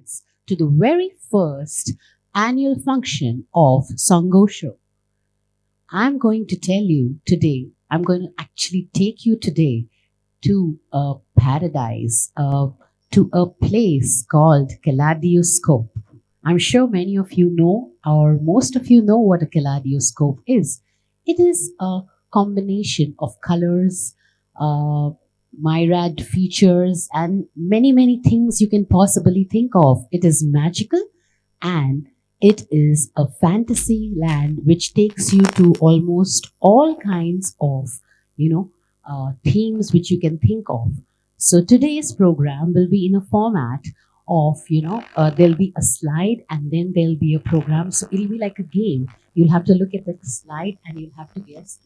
kids to the very first annual function of Sangosho. I'm going to tell you today, I'm going to actually take you today to a paradise, to a place called Kaleidoscope. I'm sure many of you know, or most of you know, what a kaleidoscope is. It is a combination of colors, uh, myriad features, and many things you can possibly think of. It is magical, and it is a fantasy land which takes you to almost all kinds of, you know, themes which you can think of. So today's program will be in a format of, there'll be a slide and then there'll be a program. So it'll be like a game. You'll have to look at the slide and you'll have to guess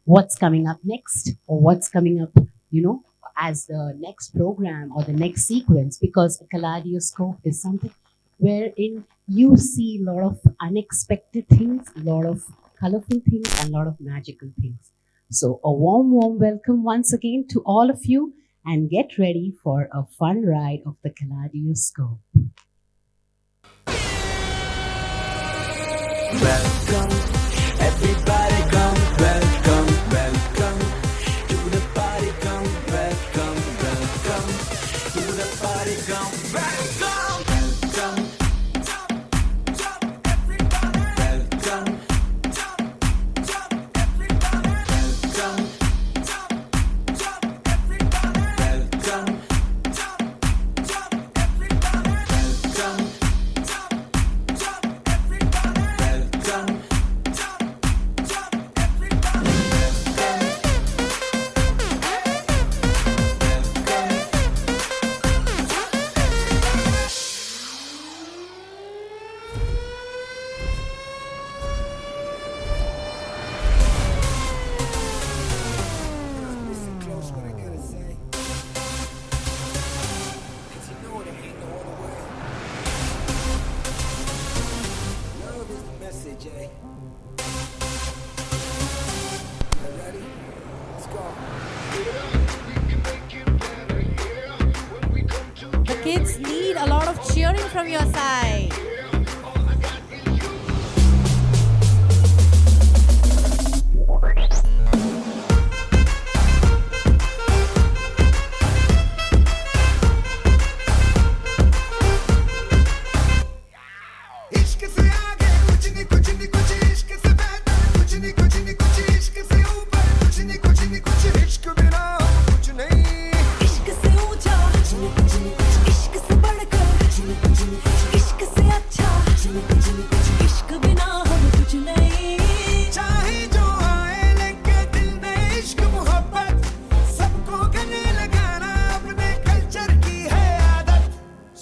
what's coming up next, or what's coming up, as the next program or the next sequence, because a kaleidoscope is something wherein you see a lot of unexpected things, a lot of colorful things, and a lot of magical things. So, a warm welcome once again to all of you, and get ready for a fun ride of the Kaleidoscope. Welcome, everybody come, welcome to the party, come, welcome to the party, come, welcome, everybody, welcome, everybody, welcome, The kids need a lot of cheering from your side.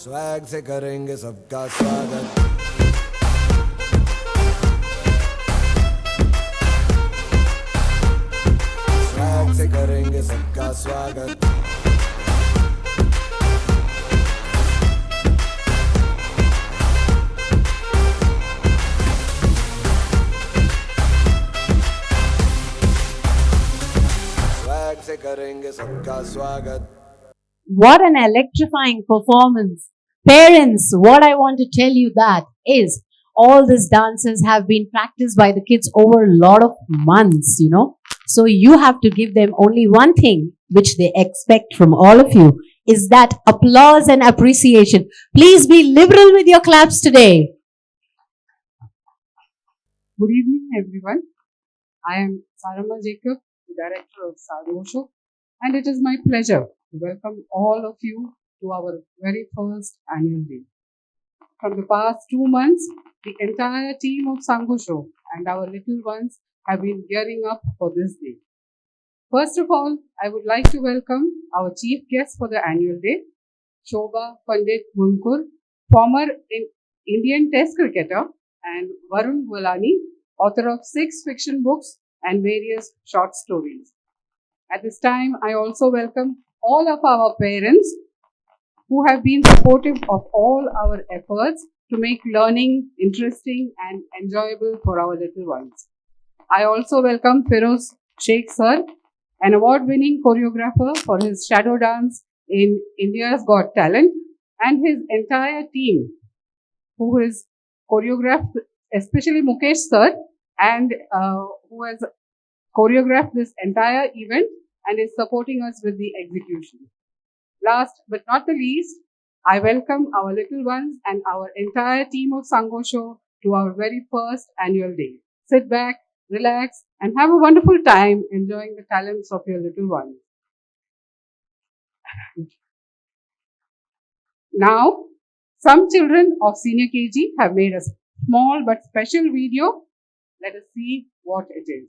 Swag से करेंगे सबका स्वागत swag से करेंगे सबका स्वागत swag से करेंगे सबका स्वागत What an electrifying performance! Parents, what I want to tell you that is all these dances have been practiced by the kids over a lot of months. So you have to give them only one thing which they expect from all of you, is that applause and appreciation. Please be liberal with your claps today. Good evening, everyone. I am Sarama Jacob, the director of Sangosho, and it is my pleasure to welcome all of you to our very first annual day. From the past 2 months, the entire team of Sangosho and our little ones have been gearing up for this day. First of all, I would like to welcome our chief guest for the annual day, Shobha Pandit Munkur, former Indian Test cricketer, and Varun Walani, author of 6 fiction books and various short stories. At this time, I also welcome all of our parents who have been supportive of all our efforts to make learning interesting and enjoyable for our little ones. I also welcome Feroz Sheikh Sir, an award-winning choreographer for his shadow dance in India's Got Talent, and his entire team, who is choreographed, especially Mukesh sir, and who has choreographed this entire event and is supporting us with the execution. Last but not the least, I welcome our little ones and our entire team of Sangosho to our very first annual day. Sit back, relax, and have a wonderful time enjoying the talents of your little ones. Now, some children of senior KG have made a small but special video. Let us see what it is.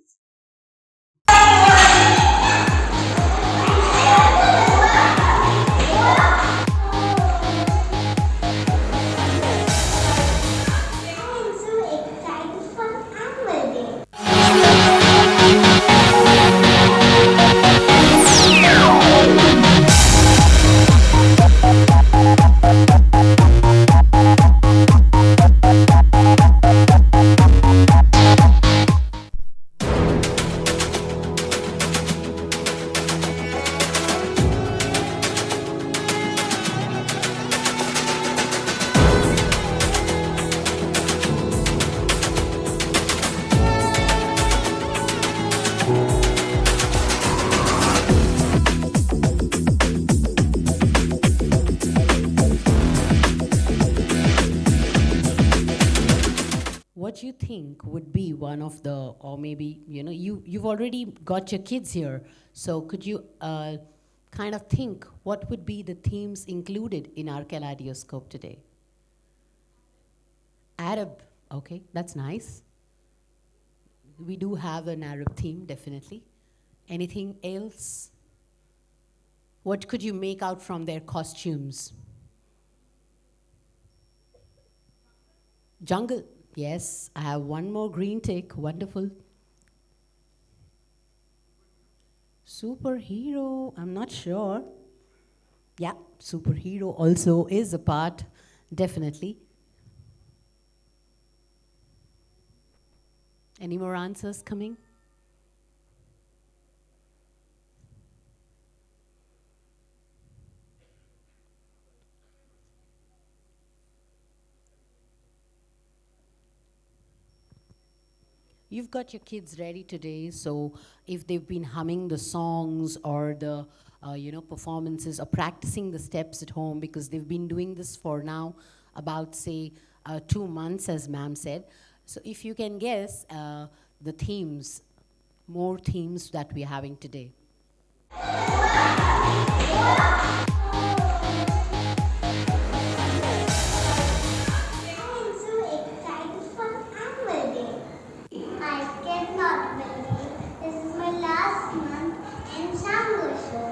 What you think would be one of the, or maybe, you've already got your kids here, so could you kind of think what would be the themes included in our Kaleidoscope today? Arab, okay, that's nice. We do have an Arab theme, definitely. Anything else? What could you make out from their costumes? Jungle. Yes, I have one more green tick. Wonderful. Superhero. I'm not sure. Yeah, superhero also is a part, definitely. Any more answers coming? You've got your kids ready today, so if they've been humming the songs or the performances or practicing the steps at home, because they've been doing this for now about, say, 2 months, as ma'am said. So if you can guess the themes, more themes that we're having today. I cannot believe this is my last month in Sangosho.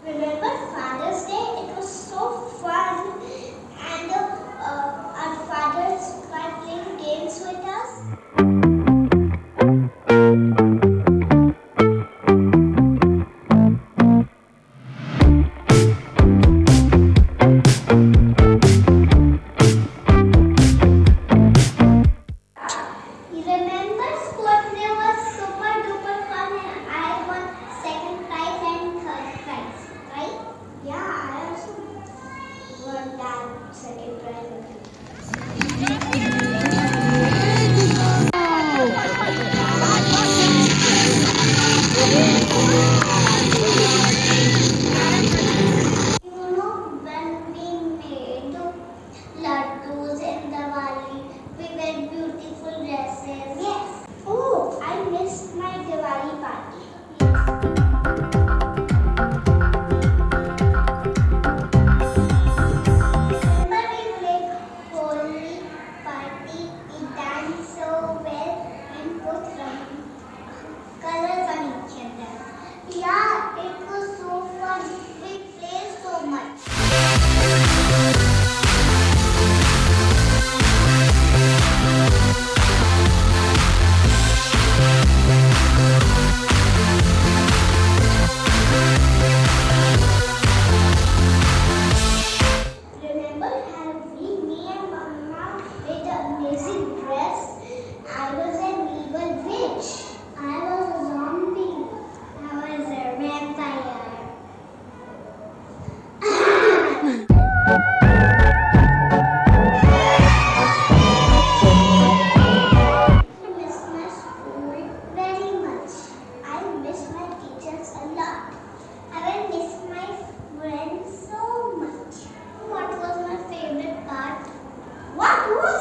Remember Father's Day? It was so fun, and our fathers tried playing games with us.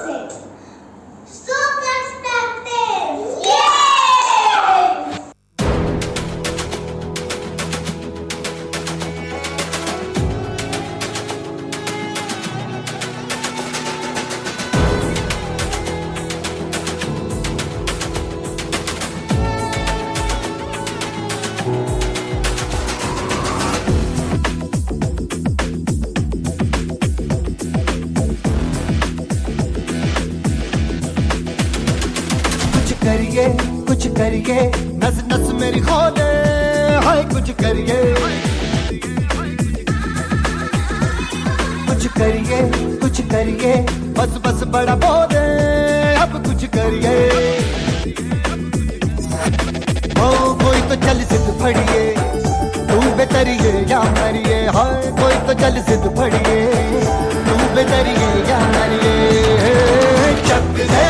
it. So constructive! Yay! कुछ करिए नस नस मेरी खोले हाय कुछ करिए बस बस बड़ा बोले अब कुछ करिए ओ कोई तो चल सिद्ध फड़िए तू बेतरिए या मरिए हाय कोई तो चल सिद्ध फड़िए तू बेतरिए या मरिए चक दे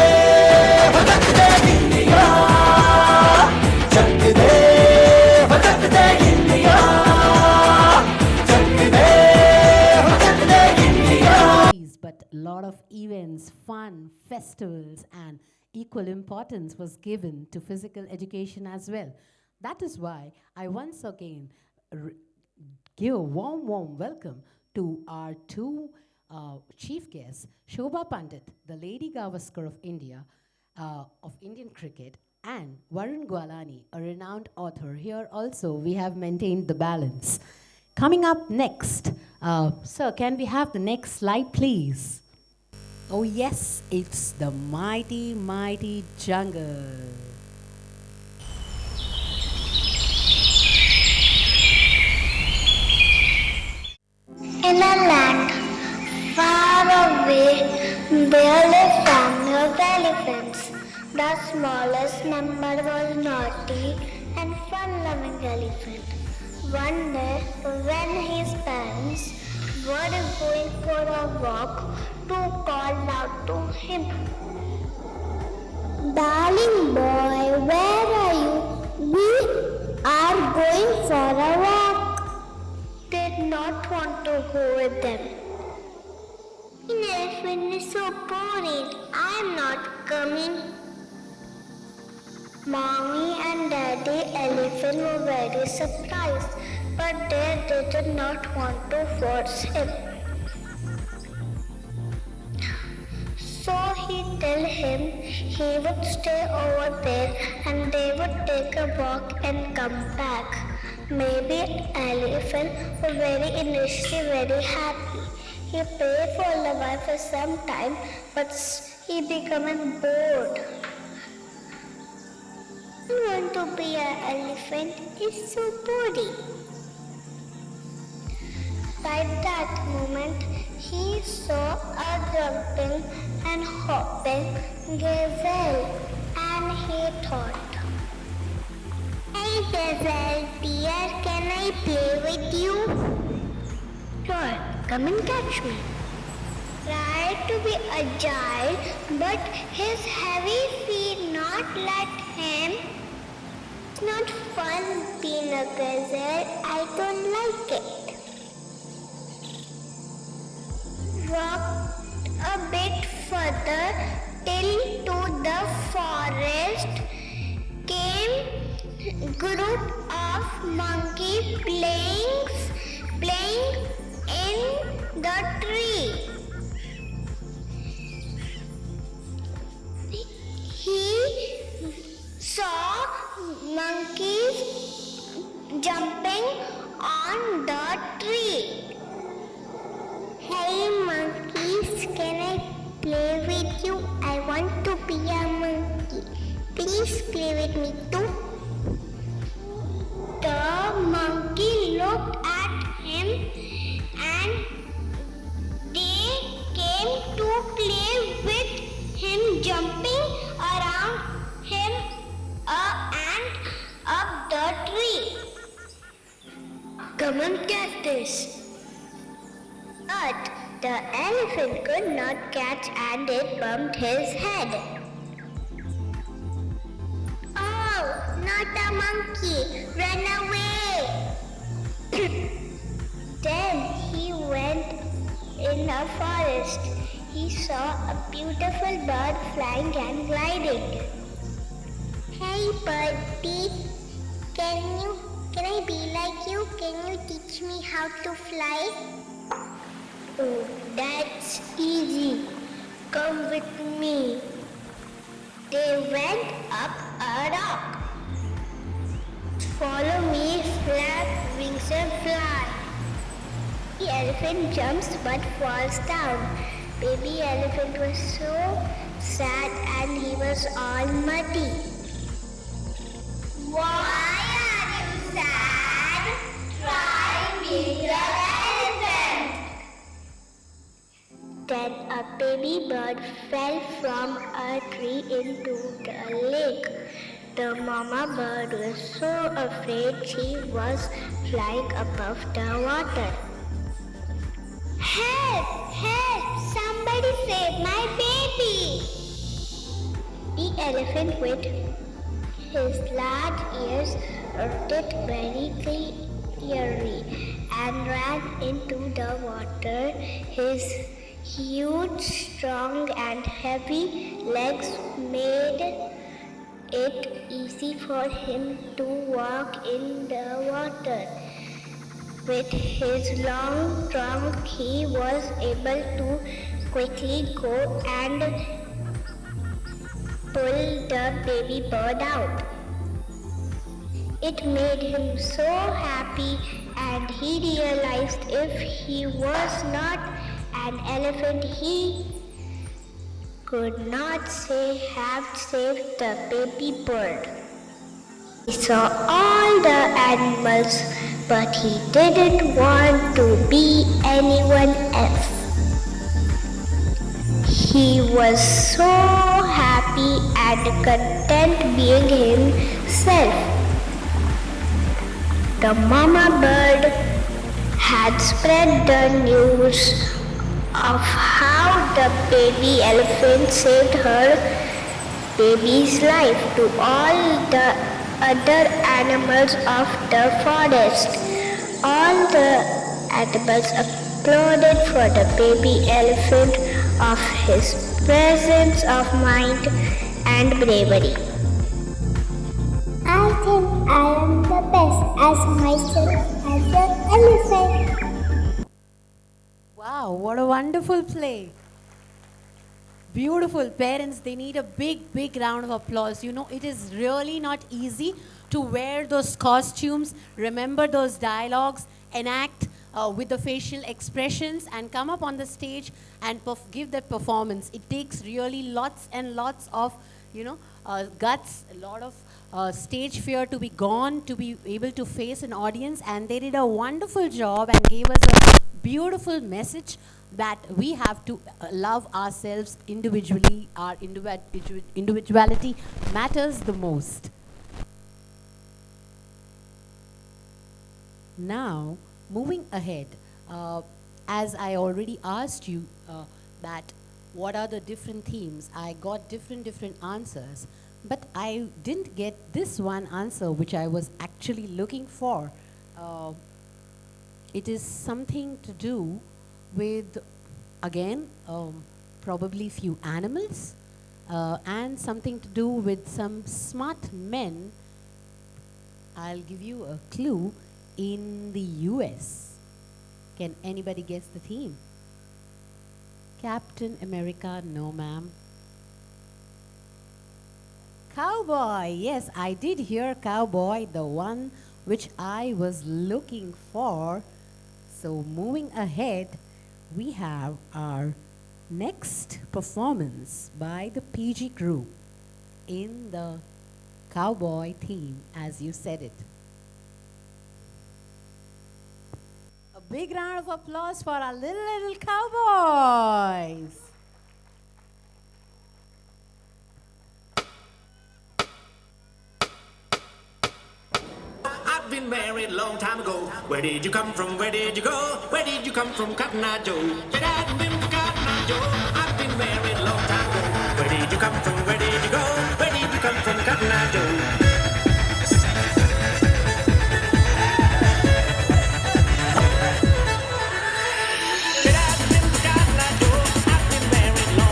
But a lot of events, fun, festivals, and equal importance was given to physical education as well. That is why I once again give a warm welcome to our two chief guests, Shobha Pandit, the Lady Gavaskar of India, of Indian cricket, and Varun Gwalani, a renowned author. Here also we have maintained the balance. Coming up next, sir, can we have the next slide, please? Oh yes, it's the mighty, mighty jungle. In a land far away, there lived a family of elephants. The smallest member was naughty and fun-loving elephant. One day, when his parents were going for a walk, to call out to him, "Darling boy, where are you? We are going for a walk." Did not want to go with them. "An elephant is so boring. I am not coming." Mommy and Daddy elephant were very surprised, but they did not want to force him. So he told him he would stay over there and they would take a walk and come back. Maybe elephant was initially very happy. He played for a while for some time, but he became bored. "I want to be an elephant. It's so boring." Right that moment, he saw a jumping and hopping gazelle, and he thought, "Hey gazelle dear, can I play with you?" "Sure, come and catch me." Tried to be agile, but his heavy feet not let him. "It's not fun being a gazelle. I don't like it." Walked a bit further till to the forest came group of monkey playing in the tree. He saw monkeys jumping on the tree. "Hey monkeys, can I play with you? I want to be a monkey. Please play with me too." The monkey looked at him and they came to play with him, jumping around him and up the tree. "Come and catch this." But the elephant could not catch and it bumped his head. "Oh, not a monkey! Run away!" Then he went in a forest. He saw a beautiful bird flying and gliding. Hey birdie, can I be like you? Can you teach me how to fly? Oh, that's easy. Come with me. They went up a rock. Follow me, flap wings and fly. The elephant jumps but falls down. Baby elephant was so sad and he was all muddy. Why are you sad? Try being an elephant. Then a baby bird fell from a tree into the lake. The mama bird was so afraid she was flying above the water. Help! Help! Somebody save my baby! The elephant with his large ears heard it very clearly and ran into the water. His huge, strong and heavy legs made it easy for him to walk in the water. With his long trunk, he was able to quickly go and pull the baby bird out. It made him so happy, and he realized if he was not an elephant, he could not have saved the baby bird. He saw all the animals, but he didn't want to be anyone else. He was so happy and content being himself. The mama bird had spread the news of how the baby elephant saved her baby's life to all the other animals of the forest. All the animals applauded for the baby elephant of his presence of mind and bravery. I think I am the best as myself as an elephant. Wow, what a wonderful play. Beautiful. Parents, they need a big round of applause. You know, it is really not easy to wear those costumes, remember those dialogues, enact with the facial expressions, and come up on the stage and give that performance. It takes really lots and lots of, guts, a lot of stage fear to be gone, to be able to face an audience. And they did a wonderful job and gave us a beautiful message that we have to love ourselves individually. Our individuality matters the most. Now, moving ahead, as I already asked you that what are the different themes, I got different answers, but I didn't get this one answer which I was actually looking for. It is something to do with, again, probably few animals, and something to do with some smart men. I'll give you a clue. In the US. Can anybody guess the theme? Captain America, no ma'am. Cowboy, yes, I did hear Cowboy, the one which I was looking for. So moving ahead, we have our next performance by the PG group in the Cowboy theme, as you said it. A big round of applause for our little cowboys. I've been married a long time ago. Where did you come from? Where did you go? Where did you come from, Cotton Eye Joe? Your dad been from Cotton Eye Joe. I've been married a long time ago. Where did you come from? Where did you go? Where did you come from, Cotton Eye Joe? Your dad's been from Cotton Eye Joe. I've been married a long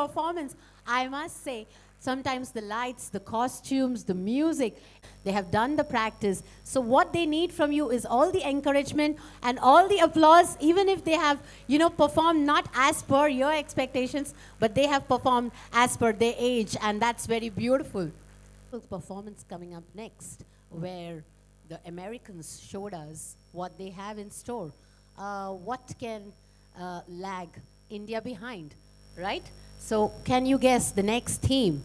performance, I must say, sometimes the lights, the costumes, the music, they have done the practice. So what they need from you is all the encouragement and all the applause, even if they have, performed not as per your expectations, but they have performed as per their age, and that's very beautiful. Performance coming up next, where the Americans showed us what they have in store. What can lag India behind, right? So can you guess the next theme?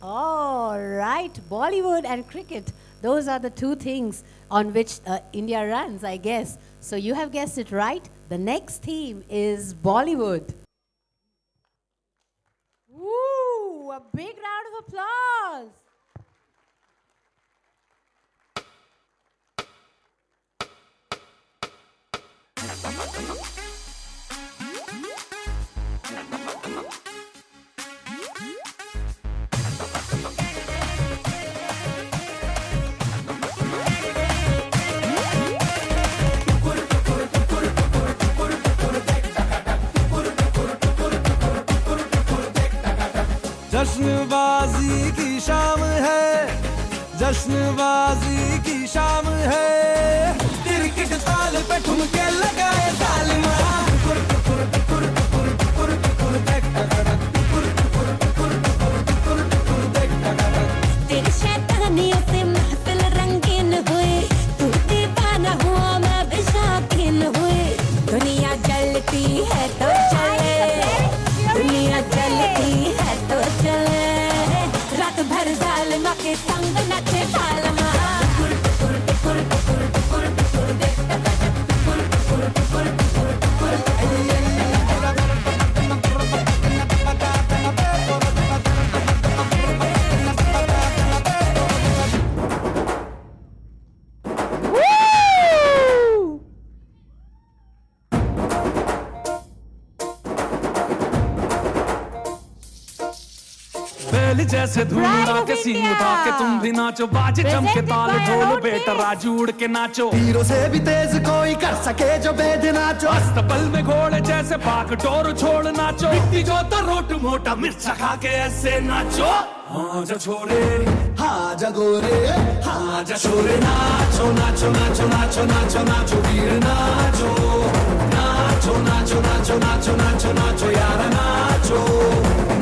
All right, Bollywood and cricket. Those are the two things on which India runs, I guess. So you have guessed it right. The next theme is Bollywood. Woo! A big round of applause. जश्नबाजी की शाम है, जश्नबाजी की शाम है, cricket ताल पे ठुमके लगाए तालिमा। तेरी शैतानियों से महफिल रंगीन हुई, तू दीवाना हुआ मैं भी शौकीन हुई। दुनिया जलती है तो चले, दुनिया जलती है तो चले, रात भर जालिमा के संग नचे बालमा। जैसे धूम उड़ा के सींग उठा के तुम भी नाचो, बाजे जम के ताल ढोल बेटा राजू उड़ के नाचो। तीरों से भी तेज कोई कर सके जो बेद नाचो, अस्तबल में घोड़े जैसे भाग डोर छोड़ नाचो। मिट्टी जो तो रोट मोटा मिर्चा खा के ऐसे नाचो। हाँ जा छोरे, हाँ जा गोरे, हाँ जा छोरे, नाचो नाचो नाचो नाचो नाचो नाचो वीर नाचो, नाचो नाचो नाचो नाचो नाचो नाचो यार नाचो,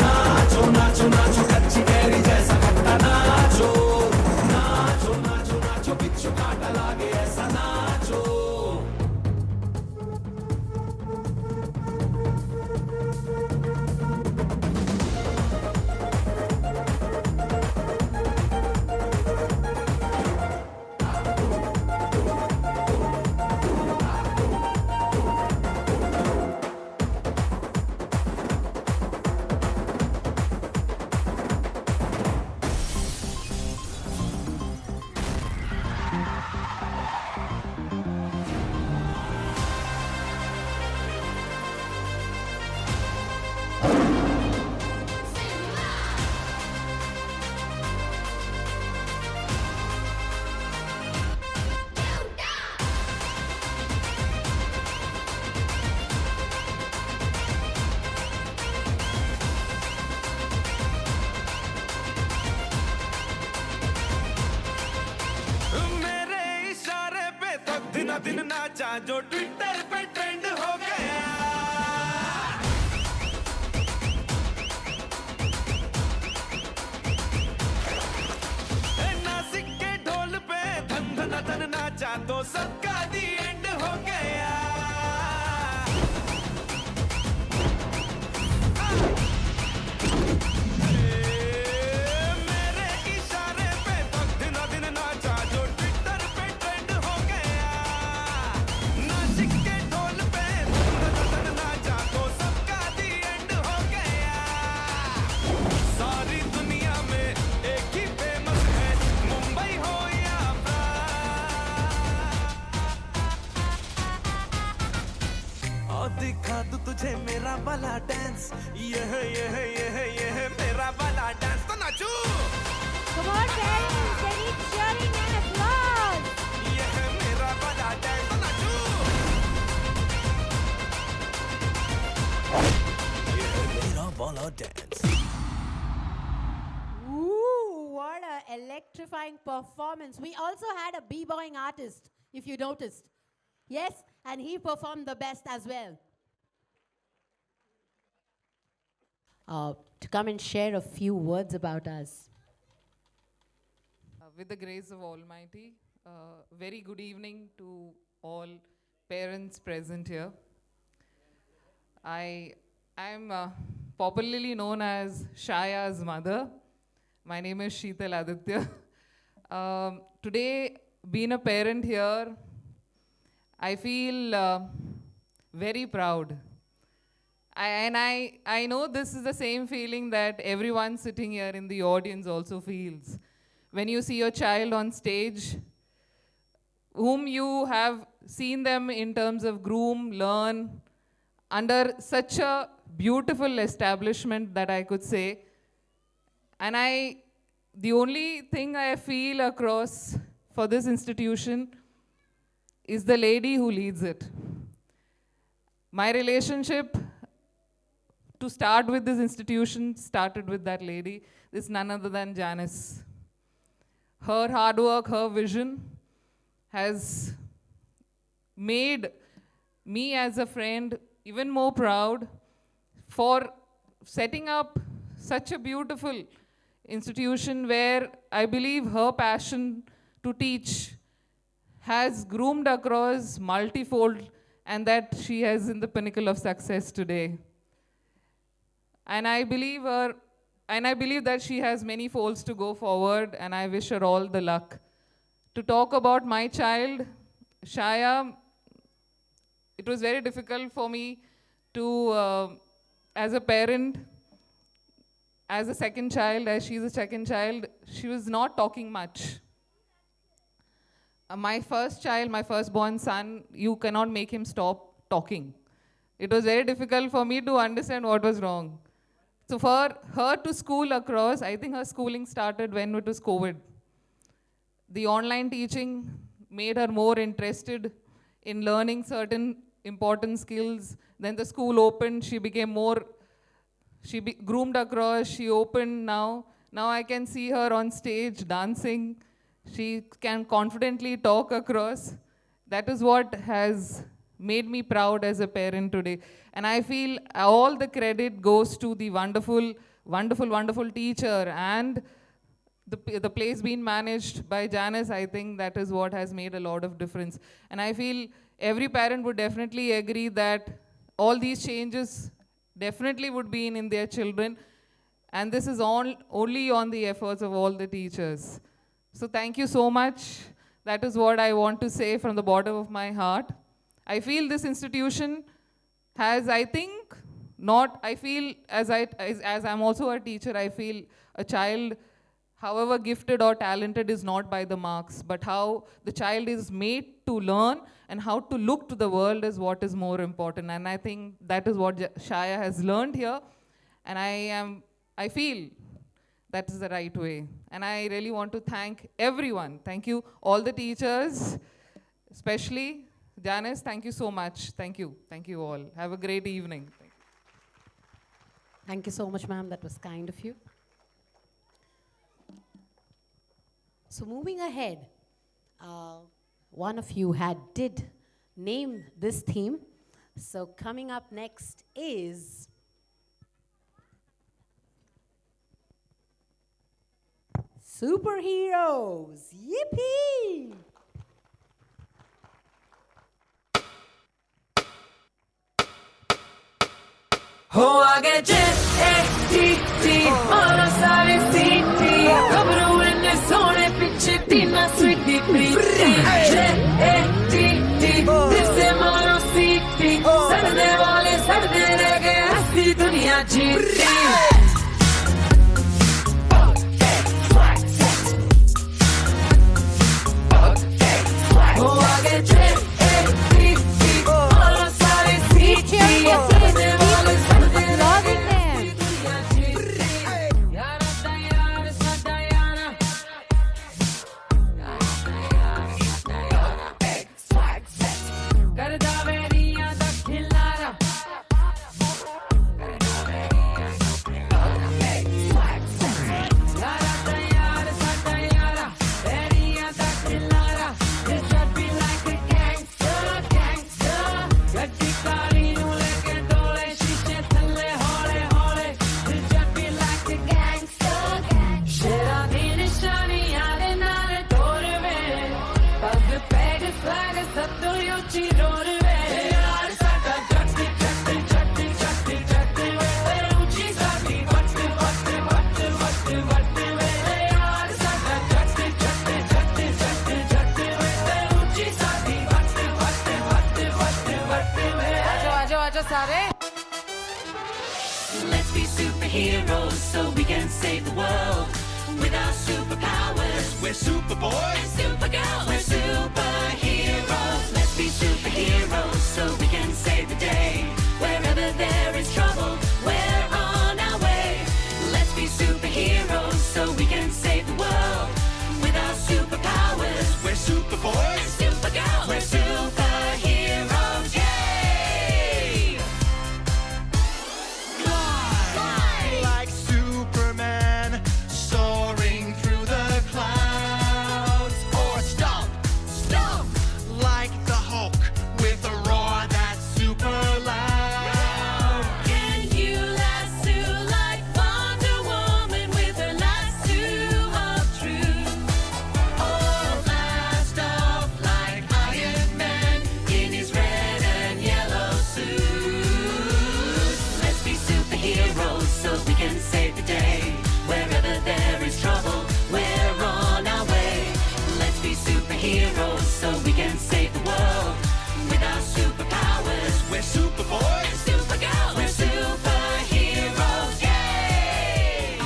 नाचो नाचो नाचो कच्ची कैरी जैसा खट्टा नाचो, नाचो नाचो नाचो बिच्छू काटा लागे ऐसा नाचो। दिन नाचा जो ट्विटर पे ट्रेंड हो गया, नासिक के ढोल पे धन धन धन नाचा तो सबका दी एंड हो गया। मेरे इशारे पे तो दिन दिन नाचा जो ट्विटर पे ट्रेंड हो गया, नासिक के ढोल पे धन धन नाचा तो सबका दी एंड हो गया। सारी दुनिया में एक ही फेमस है, मुंबई हो या और दिखा दूं तुझे मेरा वाला डांस, यह मेरा वाला डांस तो नाचू। Come on, parents, they need cheering and applause. यह मेरा वाला डांस तो नाचू। electrifying performance. We also had a b-boying artist, if you noticed. Yes, and he performed the best as well. To come and share a few words about us. With the grace of Almighty, very good evening to all parents present here. I am popularly known as Shaya's mother. My name is Sheetal Aditya. Today, being a parent here, I feel very proud. I know this is the same feeling that everyone sitting here in the audience also feels. When you see your child on stage, whom you have seen them in terms of groom, learn, under such a beautiful establishment that I could say. And the only thing I feel across for this institution is the lady who leads it. My relationship to start with this institution started with that lady. This is none other than Janice. Her hard work, her vision has made me as a friend even more proud for setting up such a beautiful institution where I believe her passion to teach has groomed across multifold and that she is in the pinnacle of success today. And I believe that she has many folds to go forward, and I wish her all the luck. To talk about my child, Shaya, it was very difficult for me to, as a parent, as a second child, as she's a second child, she was not talking much. My first child, my firstborn son, you cannot make him stop talking. It was very difficult for me to understand what was wrong. So for her to school across, I think her schooling started when it was COVID. The online teaching made her more interested in learning certain important skills. Then the school opened, she became more, groomed across, she opened now. Now I can see her on stage dancing. She can confidently talk across. That is what has made me proud as a parent today. And I feel all the credit goes to the wonderful, wonderful, wonderful teacher and the place being managed by Janice. I think that is what has made a lot of difference. And I feel every parent would definitely agree that all these changes definitely would be in their children. And this is only on the efforts of all the teachers. So thank you so much. That is what I want to say from the bottom of my heart. I feel this institution has, I think, as I'm also a teacher, I feel a child, however gifted or talented, is not by the marks, but how the child is made to learn and how to look to the world is what is more important. And I think that is what Shaya has learned here. And I feel that is the right way. And I really want to thank everyone. Thank you, all the teachers, especially Janice, thank you so much. Thank you. Thank you all. Have a great evening. Thank you so much, ma'am. That was kind of you. So moving ahead, one of you did name this theme. So coming up next is superheroes. Yippee! हो आगे J-A-T-T मारो सारे सीटी घबरू इन्ने सोने पीछे टीना स्वीटी प्रीति J-A-T-T फिर से मारो सीटी सड़ने वाले सड़ने रह गए हंसी दुनिया जीती हो आगे J-A-T-T मारो सारे सीटी सड़ने वाले Let's be superheroes so we can save the world. With our superpowers, We're Superboys. Supergirls, we're superheroes. Let's be superheroes so we can save the day. Wherever there is trouble, we're on our way. Let's be superheroes so we can save the world. With our superpowers, We're Superboys. Supergirls, we're superheroes. Yay! Fly! Like Superman, soaring through the clouds. Or stomp like the Hulk with a roar that's super loud. Can you lasso like Wonder Woman with her lasso of truth? Or blast off like Iron Man in his red and yellow suit? Let's be superheroes so we can save the day. Wherever there is trouble, we're on our way. Let's be superheroes so we can save the world. With our superpowers, We're Superboys. Supergirls, we're superheroes, yay!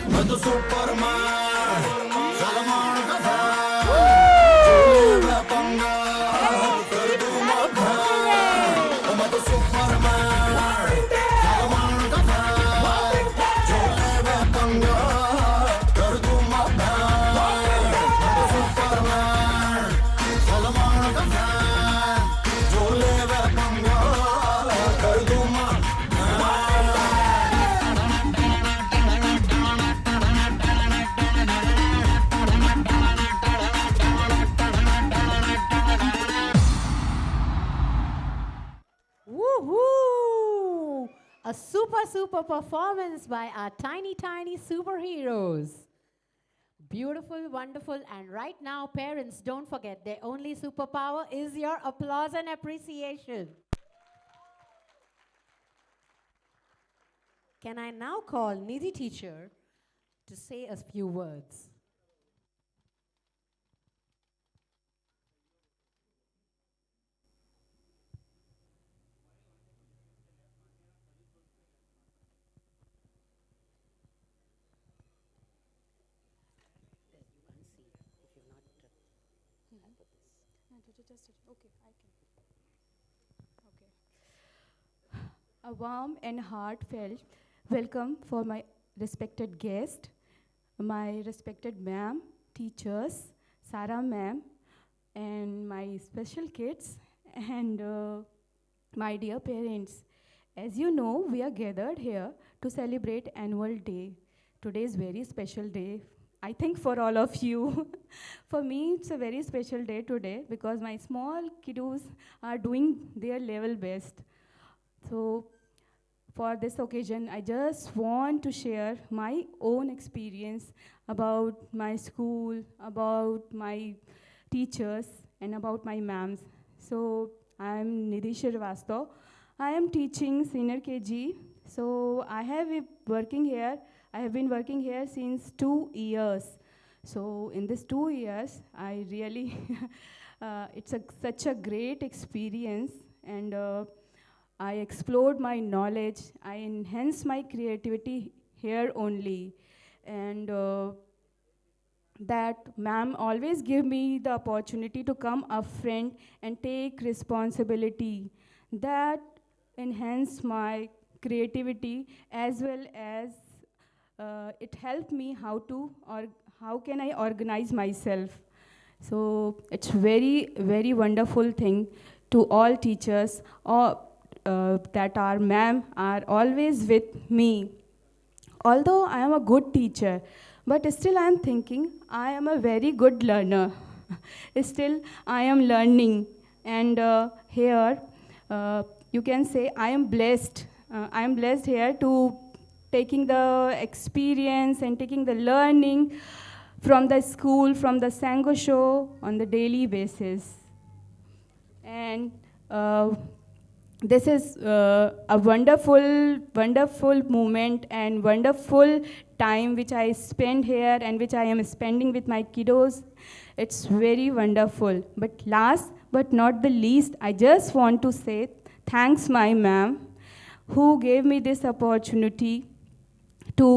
Mother Superman, Salaman Kafa, Panga, Mother Superman, Salaman Kafa, Panga, Mother Superman, Salaman Kafa, Woohoo! A super performance by our tiny superheroes. Beautiful, wonderful, and right now, parents, don't forget their only superpower is your applause and appreciation. Can I now call Nidhi teacher to say a few words? A warm and heartfelt welcome for my respected guest, my respected ma'am, teachers, Sarah ma'am, and my special kids, and my dear parents. As you know, we are gathered here to celebrate annual day. Today is very special day, I think for all of you. For me, it's a very special day today because my small kiddos are doing their level best. So for this occasion, I just want to share my own experience about my school, about my teachers, and about my ma'ams. So I'm Nidhi Shrivastava. I am teaching senior KG. So I have been working here since 2 years. So in these 2 years, I really, such a great experience, and I explored my knowledge, I enhanced my creativity here only. And that ma'am always give me the opportunity to come up front and take responsibility. That enhanced my creativity as well as it helped me how can I organize myself. So it's very wonderful thing to all teachers that our ma'am are always with me. Although I am a good teacher, but still I am thinking I am a very good learner. Still I am learning, and here you can say I am blessed. I am blessed here to taking the experience and taking the learning from the school, from the Sangosho on the daily basis. And this is a wonderful moment and wonderful time which I spend here and which I am spending with my kiddos. It's very wonderful. But last but not the least, I just want to say thanks my ma'am who gave me this opportunity to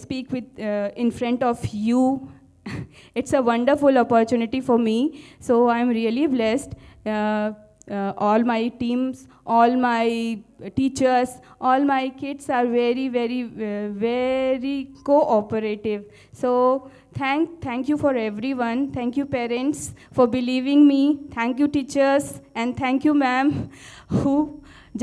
speak with in front of you. It's a wonderful opportunity for me. So I'm really blessed. All my teams, all my teachers, all my kids are very, very, very cooperative. So thank you for everyone. Thank you parents for believing me. Thank you teachers, and thank you ma'am who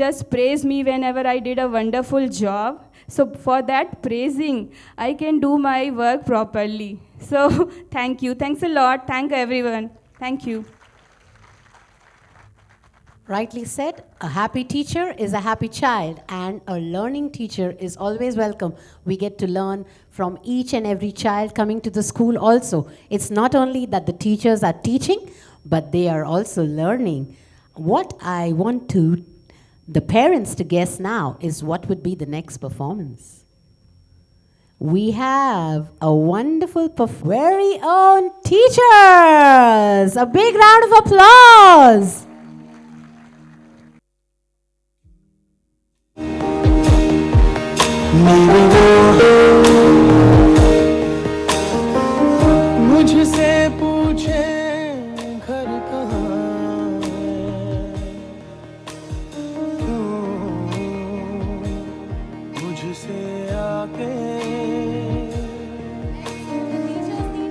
just praised me whenever I did a wonderful job. So for that praising, I can do my work properly. So thank you. Thanks a lot. Thank everyone. Thank you. Rightly said, a happy teacher is a happy child, and a learning teacher is always welcome. We get to learn from each and every child coming to the school also. It's not only that the teachers are teaching, but they are also learning. What I want the parents to guess now is what would be the next performance. We have a wonderful very own teachers. A big round of applause. मुझसे पूछे घर कहाँ मुझसे आके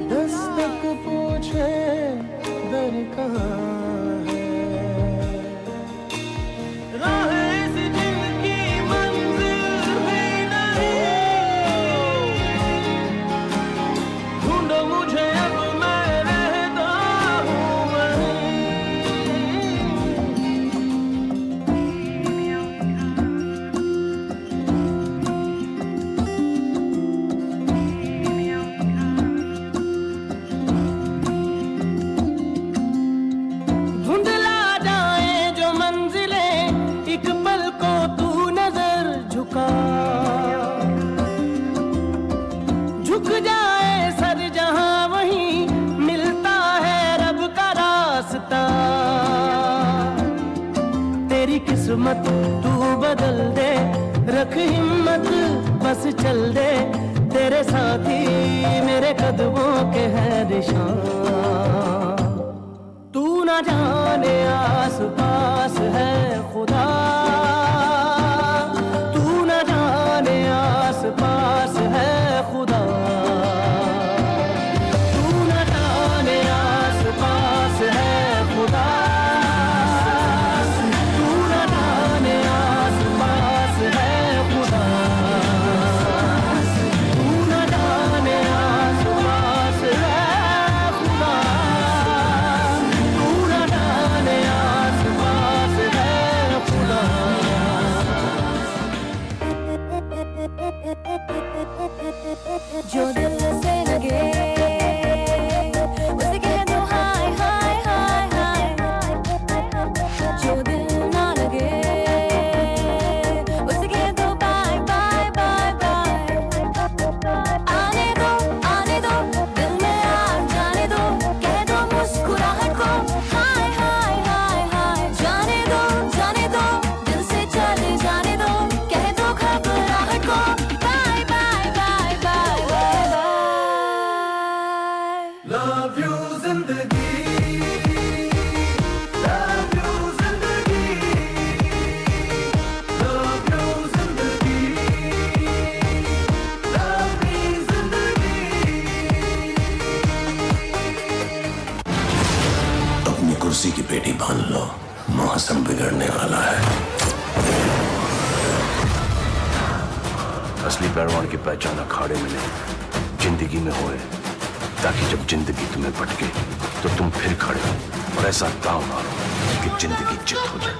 दस्तक पूछे दर कहाँ झुक जाए सर जहां वहीं मिलता है रब का रास्ता तेरी किस्मत तू बदल दे रख हिम्मत बस चल दे तेरे साथी मेरे कदमों के है निशान तू ना जाने आस पास है खुदा पास है खुदा तू न जाने आस पास है खुदा तू न जाने आस पास है खुदा तू न जाने आस पास है खुदा तू न जाने आस पास है खुदा जो दिल से लगे उसे कह दो हाय हाय हाय हाय जो दिल ना लगे उसे कह दो बाय बाय बाय बाय आने दो दिल में आ जाने दो कह दो मुस्कुराहट को हाय हाय हाय हाय जाने दो दिल से चले जाने दो कह दो घबराहट को Love you zindagi Love you zindagi Love you zindagi Love me zindagi अपनी कुर्सी की पेटी बांध लो मौसम बिगड़ने वाला है असली पहलवान की पहचान अखाड़े में नहीं जिंदगी में होए ताकि जब जिंदगी तुम्हें भटके तो तुम फिर खड़े हो और ऐसा दांव मारो कि जिंदगी चित हो जाए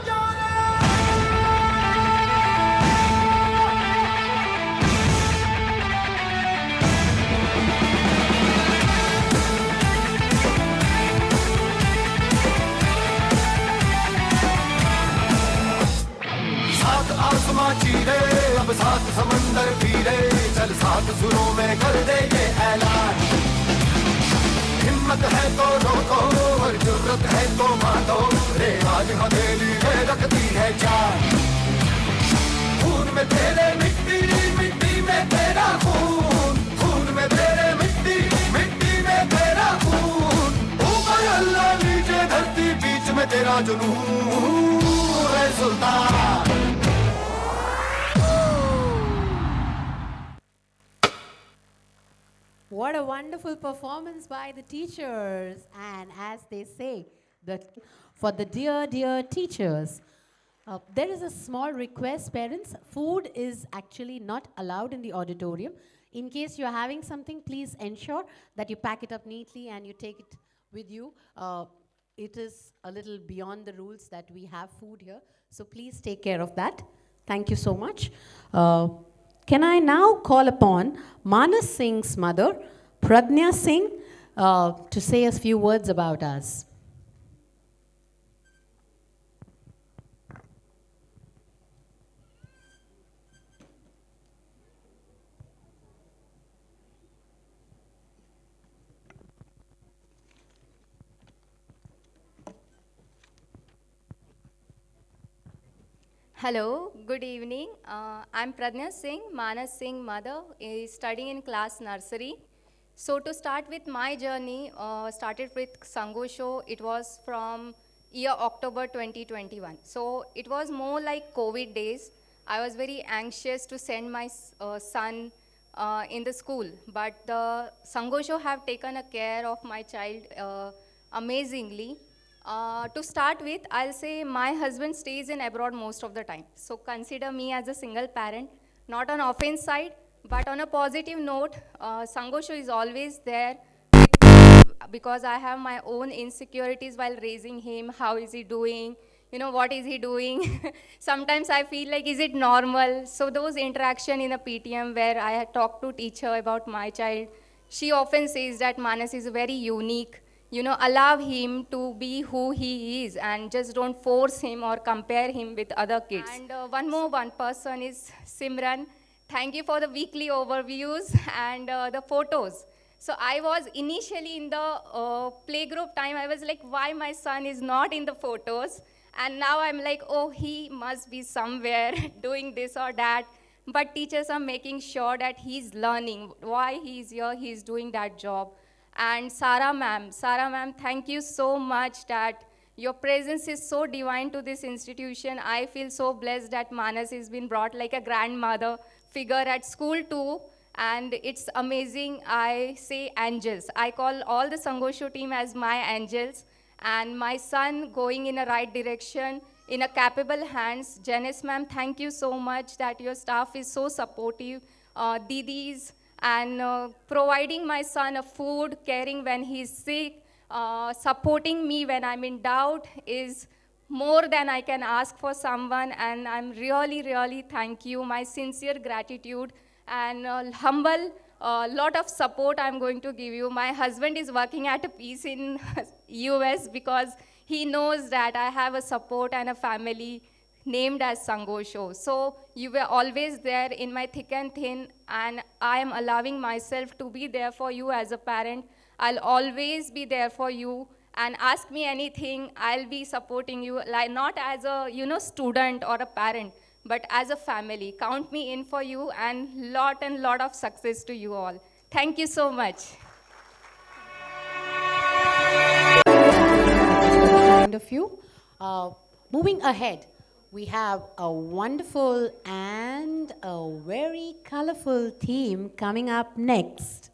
साथ आसमां चीरे अब सात समंदर पीरे चल सात सुरों में कर दे ये ऐलान हिम्मत है तो रोको और जुर्रत है तो मानो रे आज हथेली में रखती है जान खून में तेरे मिट्टी मिट्टी में तेरा खून खून में तेरे मिट्टी मिट्टी में तेरा खून ऊपर अल्लाह नीचे धरती बीच में तेरा जुनून है सुल्तान What a wonderful performance by the teachers. And as they say, for the dear, dear teachers, there is a small request, parents. Food is actually not allowed in the auditorium. In case you're having something, please ensure that you pack it up neatly and you take it with you. It is a little beyond the rules that we have food here. So please take care of that. Thank you so much. Can I now call upon Manas Singh's mother, Pradnya Singh, to say a few words about us. Hello, good evening. I'm Pradnya Singh, Manas Singh mother, is studying in class nursery. So to start with my journey, started with Sangosho. It was from year October 2021. So it was more like COVID days. I was very anxious to send my son in the school, but the Sangosho have taken a care of my child amazingly. To start with, I'll say my husband stays in abroad most of the time. So consider me as a single parent, not on offense side, but on a positive note, Sangosho is always there because I have my own insecurities while raising him. How is he doing? You know, what is he doing? Sometimes I feel like, is it normal? So those interaction in a PTM where I had talked to teacher about my child, she often says that Manas is very unique. You know, allow him to be who he is and just don't force him or compare him with other kids. And one person is Simran. Thank you for the weekly overviews and the photos. So I was initially in the playgroup time, I was like, why my son is not in the photos? And now I'm like, oh, he must be somewhere doing this or that. But teachers are making sure that he's learning. Why he's here, he's doing that job. And Sarah ma'am, thank you so much that your presence is so divine to this institution. I feel so blessed that Manas has been brought like a grandmother figure at school too. And it's amazing. I say angels. I call all the Sangosho team as my angels. And my son going in a right direction, in a capable hands. Janice ma'am, thank you so much that your staff is so supportive. Didis, and providing my son a food, caring when he's sick, supporting me when I'm in doubt is more than I can ask for someone, and I'm really, really thank you. My sincere gratitude and humble lot of support I'm going to give you. My husband is working at a piece in US because he knows that I have a support and a family named as Sangosho. So you were always there in my thick and thin, and I am allowing myself to be there for you as a parent. I'll always be there for you, and ask me anything, I'll be supporting you, like not as a student or a parent, but as a family. Count me in for you, and lot of success to you all. Thank you so much. Kind of you. Moving ahead, we have a wonderful and a very colorful theme coming up next.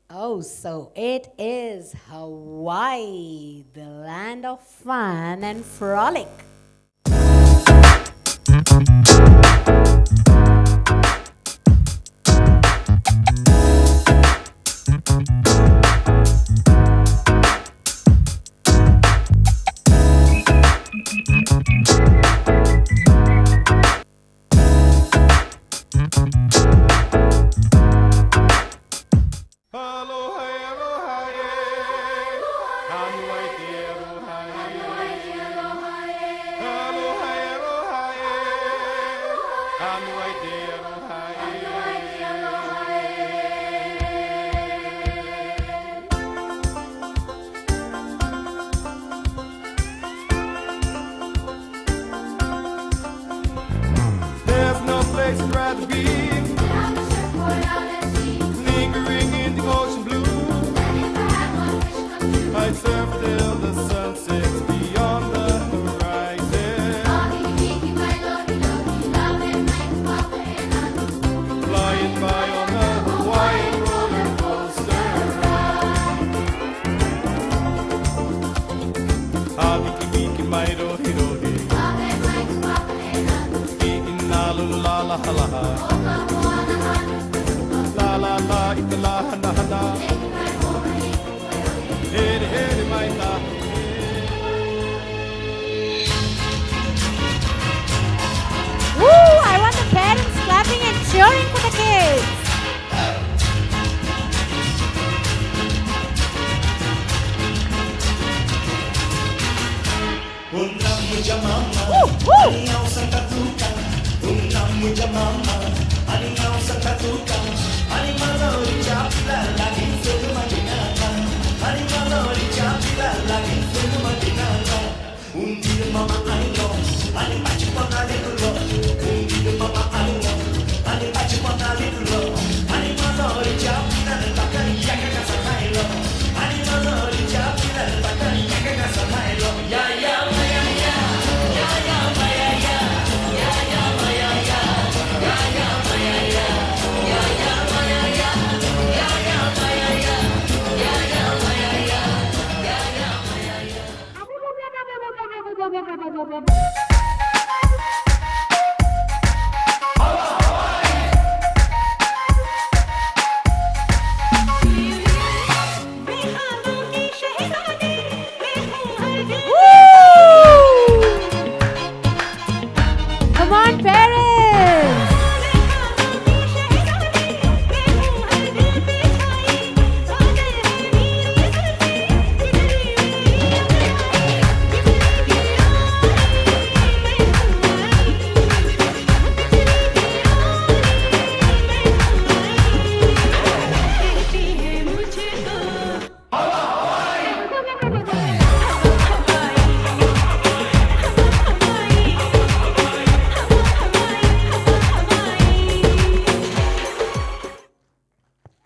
Oh, so it is Hawaii, the land of fun and frolic. La la la, la la la. Hey, hey, my la. Woo! I want the parents clapping and cheering for the kids. Come on, parents!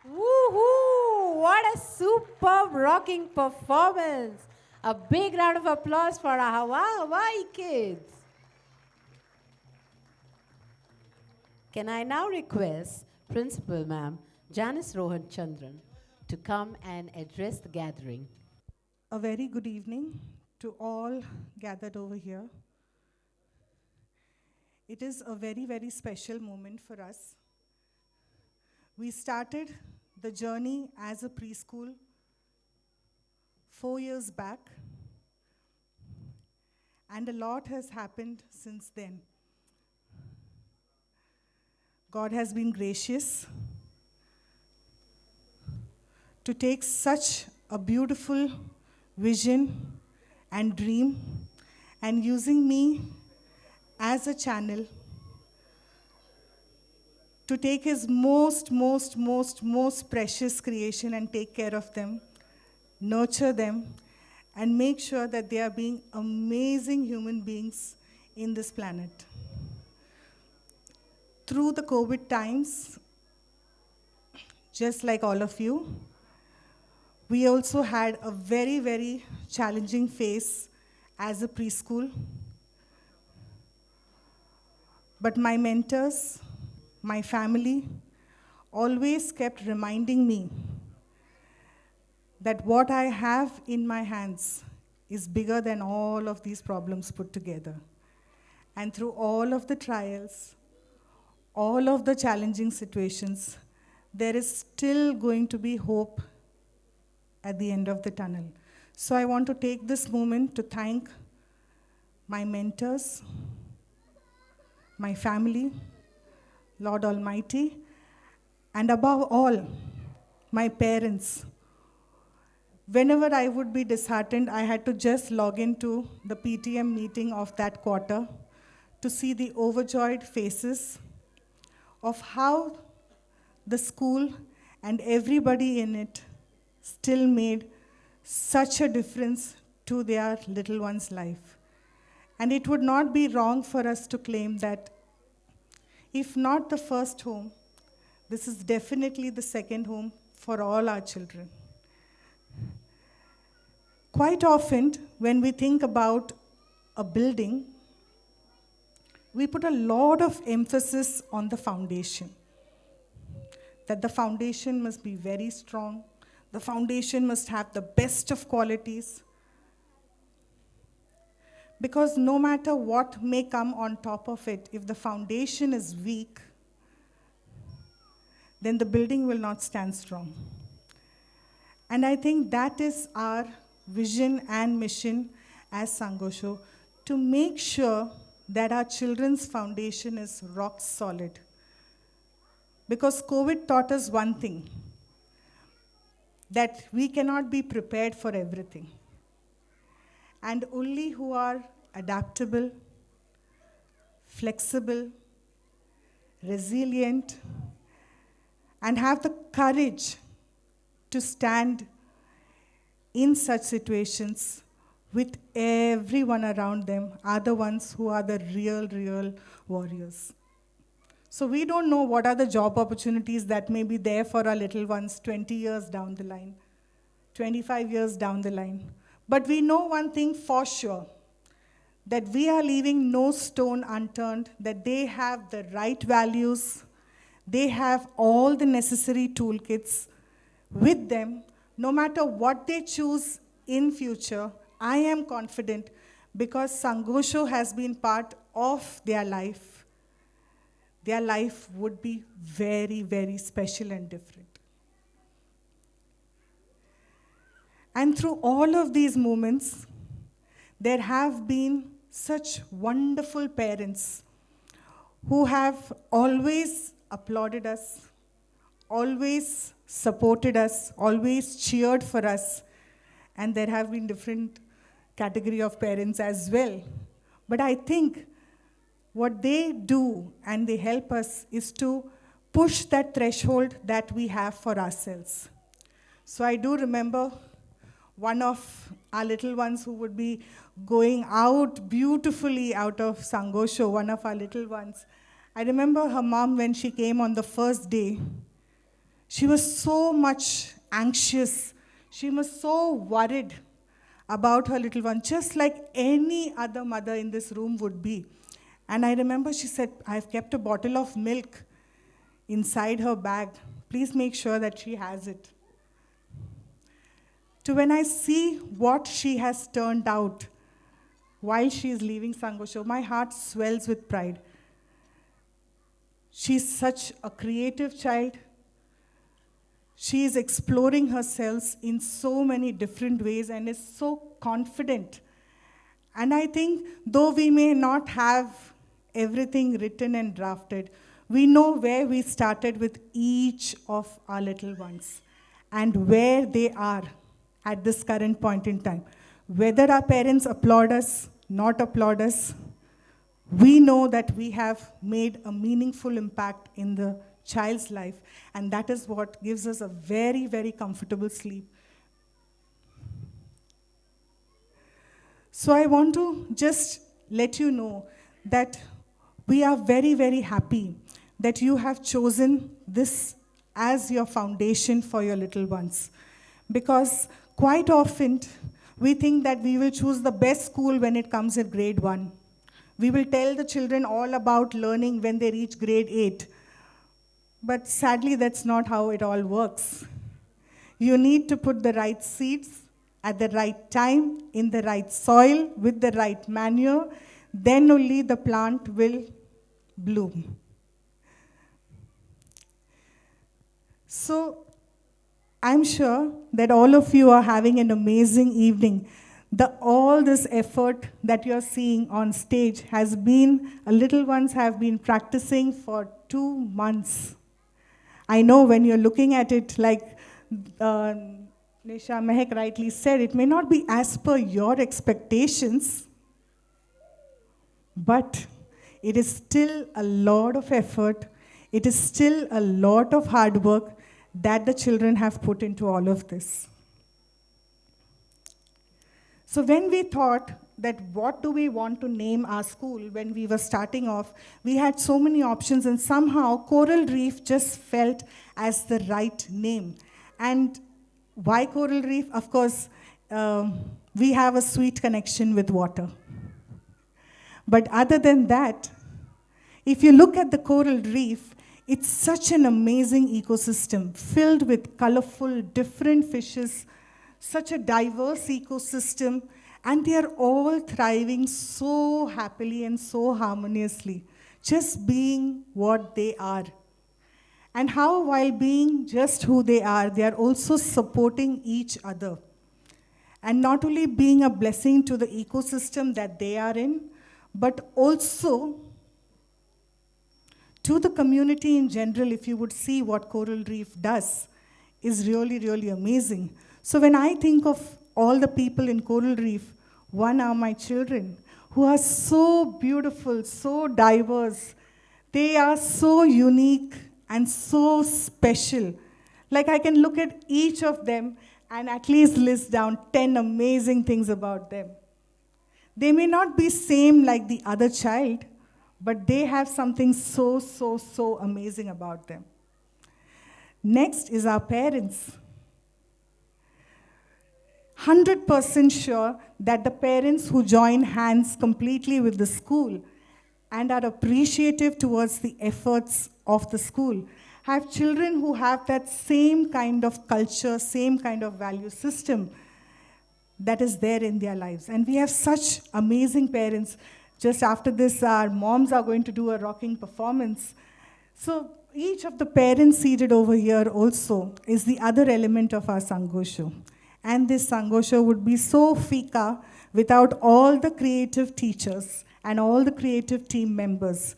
Woohoo! What a superb rocking performance! A big round of applause for our Hawaii kids. Can I now request Principal Ma'am Janice Rohan Chandran to come and address the gathering? A very good evening to all gathered over here. It is a very, very special moment for us. We started the journey as a preschool 4 years back, and a lot has happened since then. God has been gracious to take such a beautiful vision and dream and using me as a channel to take his most precious creation and take care of them, nurture them, and make sure that they are being amazing human beings in this planet. Through the COVID times, just like all of you, we also had a very, very challenging phase as a preschool. But my mentors, my family, always kept reminding me that what I have in my hands is bigger than all of these problems put together. And through all of the trials, all of the challenging situations, there is still going to be hope at the end of the tunnel. So I want to take this moment to thank my mentors, my family, Lord Almighty, and above all, my parents. Whenever I would be disheartened, I had to just log into the PTM meeting of that quarter to see the overjoyed faces of how the school and everybody in it still made such a difference to their little one's life. And it would not be wrong for us to claim that if not the first home, this is definitely the second home for all our children. Quite often, when we think about a building, we put a lot of emphasis on the foundation. That the foundation must be very strong, the foundation must have the best of qualities. Because no matter what may come on top of it, if the foundation is weak, then the building will not stand strong. And I think that is our vision and mission as Sangosho, to make sure that our children's foundation is rock solid. Because COVID taught us one thing, that we cannot be prepared for everything. And only who are adaptable, flexible, resilient, and have the courage to stand in such situations with everyone around them are the ones who are the real warriors. So we don't know what are the job opportunities that may be there for our little ones 20 years down the line, 25 years down the line. But we know one thing for sure, that we are leaving no stone unturned, that they have the right values, they have all the necessary toolkits with them. No matter what they choose in future, I am confident, because Sangosho has been part of their life would be very special and different. And through all of these moments, there have been such wonderful parents who have always applauded us, always supported us, always cheered for us. And there have been different category of parents as well. But I think what they do and they help us is to push that threshold that we have for ourselves. So I do remember one of our little ones who would be going out beautifully out of Sangosho, one of our little ones. I remember her mom, when she came on the first day, she was so much anxious. She was so worried about her little one, just like any other mother in this room would be. And I remember she said, I've kept a bottle of milk inside her bag. Please make sure that she has it. To when I see what she has turned out while she is leaving Sangosho, my heart swells with pride. She's such a creative child. She is exploring herself in so many different ways and is so confident. And I think, though we may not have everything written and drafted, we know where we started with each of our little ones and where they are at this current point in time. Whether our parents applaud us, not applaud us, we know that we have made a meaningful impact in the child's life, and that is what gives us a very comfortable sleep. So I want to just let you know that we are very happy that you have chosen this as your foundation for your little ones. Because quite often, we think that we will choose the best school when it comes in grade 1. We will tell the children all about learning when they reach grade 8. But sadly, that's not how it all works. You need to put the right seeds at the right time, in the right soil, with the right manure. Then only the plant will bloom. So I'm sure that all of you are having an amazing evening. All this effort that you're seeing on stage has been, little ones have been practicing for 2 months. I know when you're looking at it, like Nisha Mehak rightly said, it may not be as per your expectations, but it is still a lot of effort. It is still a lot of hard work that the children have put into all of this. So when we thought that what do we want to name our school when we were starting off, we had so many options, and somehow Coral Reef just felt as the right name. And why Coral Reef? Of course, we have a sweet connection with water. But other than that, if you look at the Coral Reef, it's such an amazing ecosystem filled with colorful, different fishes, such a diverse ecosystem, And they are all thriving so happily and so harmoniously, just being what they are. And how, while being just who they are also supporting each other. And not only being a blessing to the ecosystem that they are in, but also to the community in general. If you would see what Coral Reef does, is really, really amazing. So when I think of all the people in Coral Reef, one are my children, who are so beautiful, so diverse. They are so unique and so special. Like, I can look at each of them and at least list down 10 amazing things about them. They may not be same like the other child, but they have something so, so, so amazing about them. Next is our parents. 100% sure that the parents who join hands completely with the school and are appreciative towards the efforts of the school have children who have that same kind of culture, same kind of value system that is there in their lives. And we have such amazing parents. Just after this, our moms are going to do a rocking performance. So each of the parents seated over here also is the other element of our Sangosho. And this Sangosho would be so fika without all the creative teachers and all the creative team members.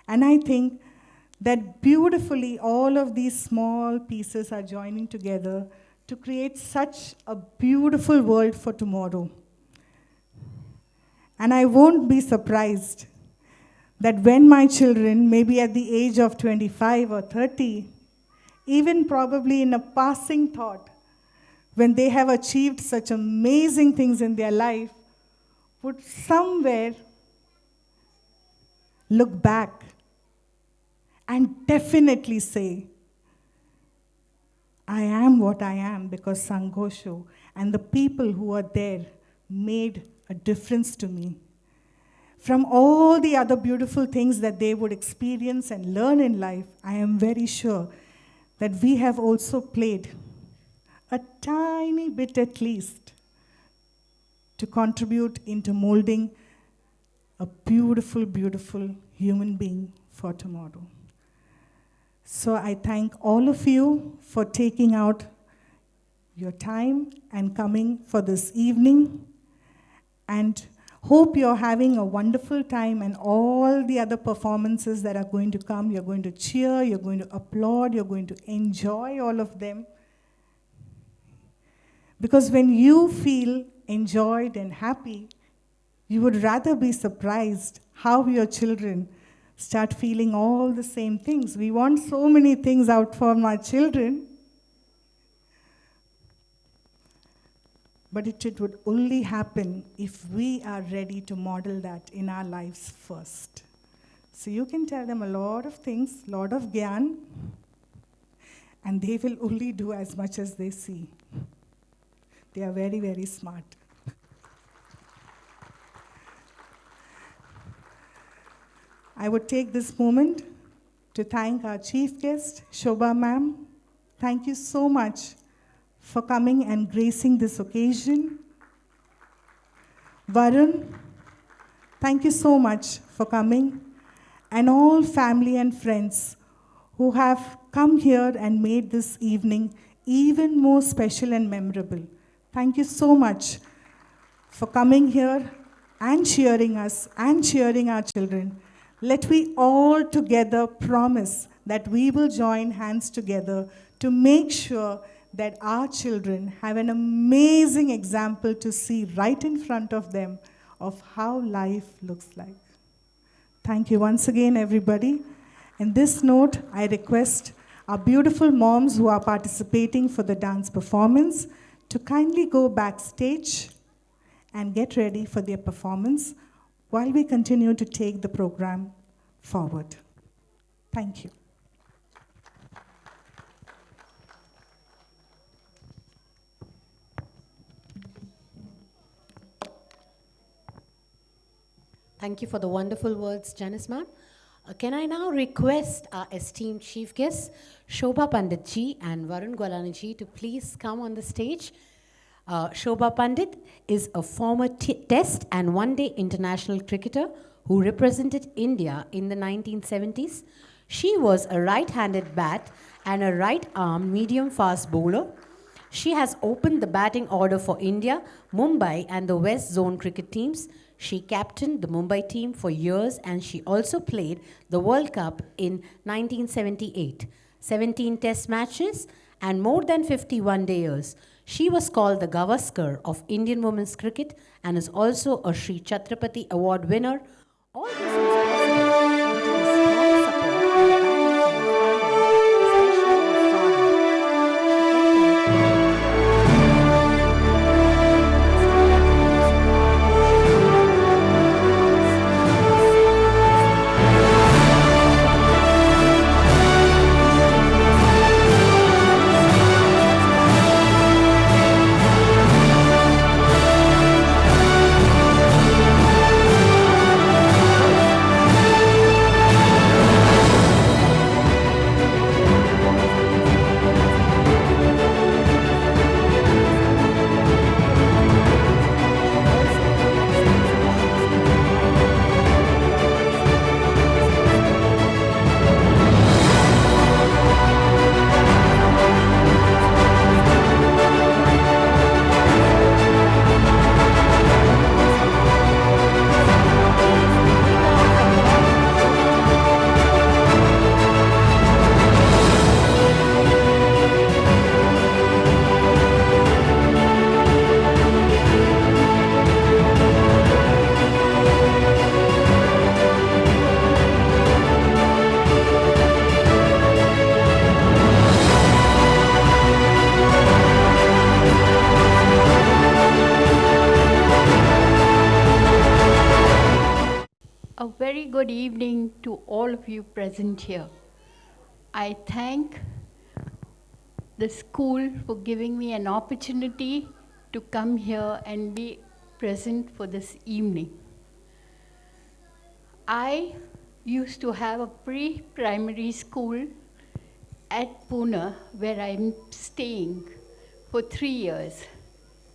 And I think that beautifully all of these small pieces are joining together to create such a beautiful world for tomorrow. And I won't be surprised that when my children, maybe at the age of 25 or 30, even probably in a passing thought, when they have achieved such amazing things in their life, would somewhere look back and definitely say, I am what I am because Sangosho and the people who are there made a difference to me. From all the other beautiful things that they would experience and learn in life, I am very sure that we have also played a tiny bit at least to contribute into molding a beautiful, beautiful human being for tomorrow. So I thank all of you for taking out your time and coming for this evening, and hope you're having a wonderful time, and all the other performances that are going to come, you're going to cheer, you're going to applaud, you're going to enjoy all of them. Because when you feel enjoyed and happy, you would rather be surprised how your children start feeling all the same things. We want so many things out from our children, but it would only happen if we are ready to model that in our lives first. So you can tell them a lot of things, lot of gyan, and they will only do as much as they see. They are very, very smart. I would take this moment to thank our chief guest, Shobha ma'am. Thank you so much for coming and gracing this occasion. Varun, thank you so much for coming. And all family and friends who have come here and made this evening even more special and memorable. Thank you so much for coming here and cheering us and cheering our children. Let we all together promise that we will join hands together to make sure that our children have an amazing example to see right in front of them of how life looks like. Thank you once again, everybody. In this note, I request our beautiful moms who are participating for the dance performance to kindly go backstage and get ready for their performance while we continue to take the program forward. Thank you. Thank you for the wonderful words, Janice ma'am. Can I now request our esteemed chief guests, Shobha Panditji and Varun Gwalani ji, to please come on the stage. Shobha Pandit is a former Test and One-Day international cricketer who represented India in the 1970s. She was a right-handed bat and a right-arm medium-fast bowler. She has opened the batting order for India, Mumbai, and the West Zone cricket teams. She captained the Mumbai team for years and she also played the World Cup in 1978, 17 test matches, and more than 50 one-day years. She was called the Gavaskar of Indian women's cricket and is also a Sri Chhatrapati Award winner. All this was possible due to the strong support and guidance of her family, especially her father. A very good evening to all of you present here. I thank the school for giving me an opportunity to come here and be present for this evening. I used to have a pre-primary school at Pune where I'm staying for 3 years.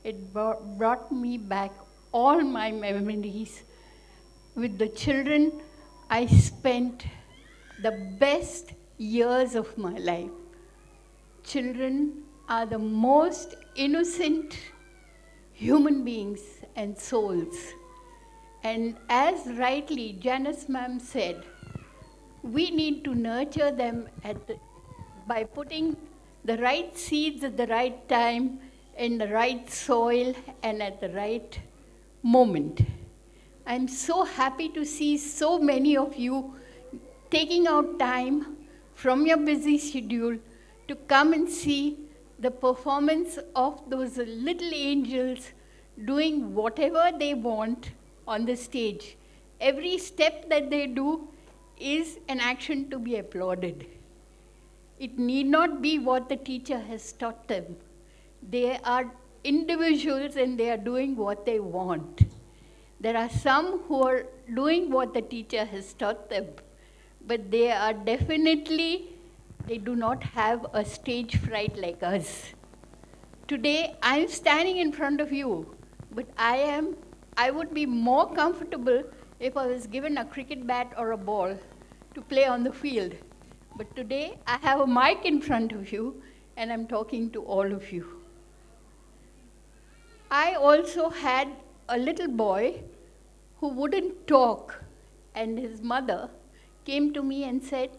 It brought me back all my memories. With the children, I spent the best years of my life. Children are the most innocent human beings and souls. And as rightly Janice ma'am said, we need to nurture them by putting the right seeds at the right time, in the right soil, and at the right moment. I'm so happy to see so many of you taking out time from your busy schedule to come and see the performance of those little angels doing whatever they want on the stage. Every step that they do is an action to be applauded. It need not be what the teacher has taught them. They are individuals and they are doing what they want. There are some who are doing what the teacher has taught them, but they are definitely, they do not have a stage fright like us. Today, I'm standing in front of you, but I would be more comfortable if I was given a cricket bat or a ball to play on the field. But today, I have a mic in front of you, and I'm talking to all of you. I also had a little boy who wouldn't talk, and his mother came to me and said,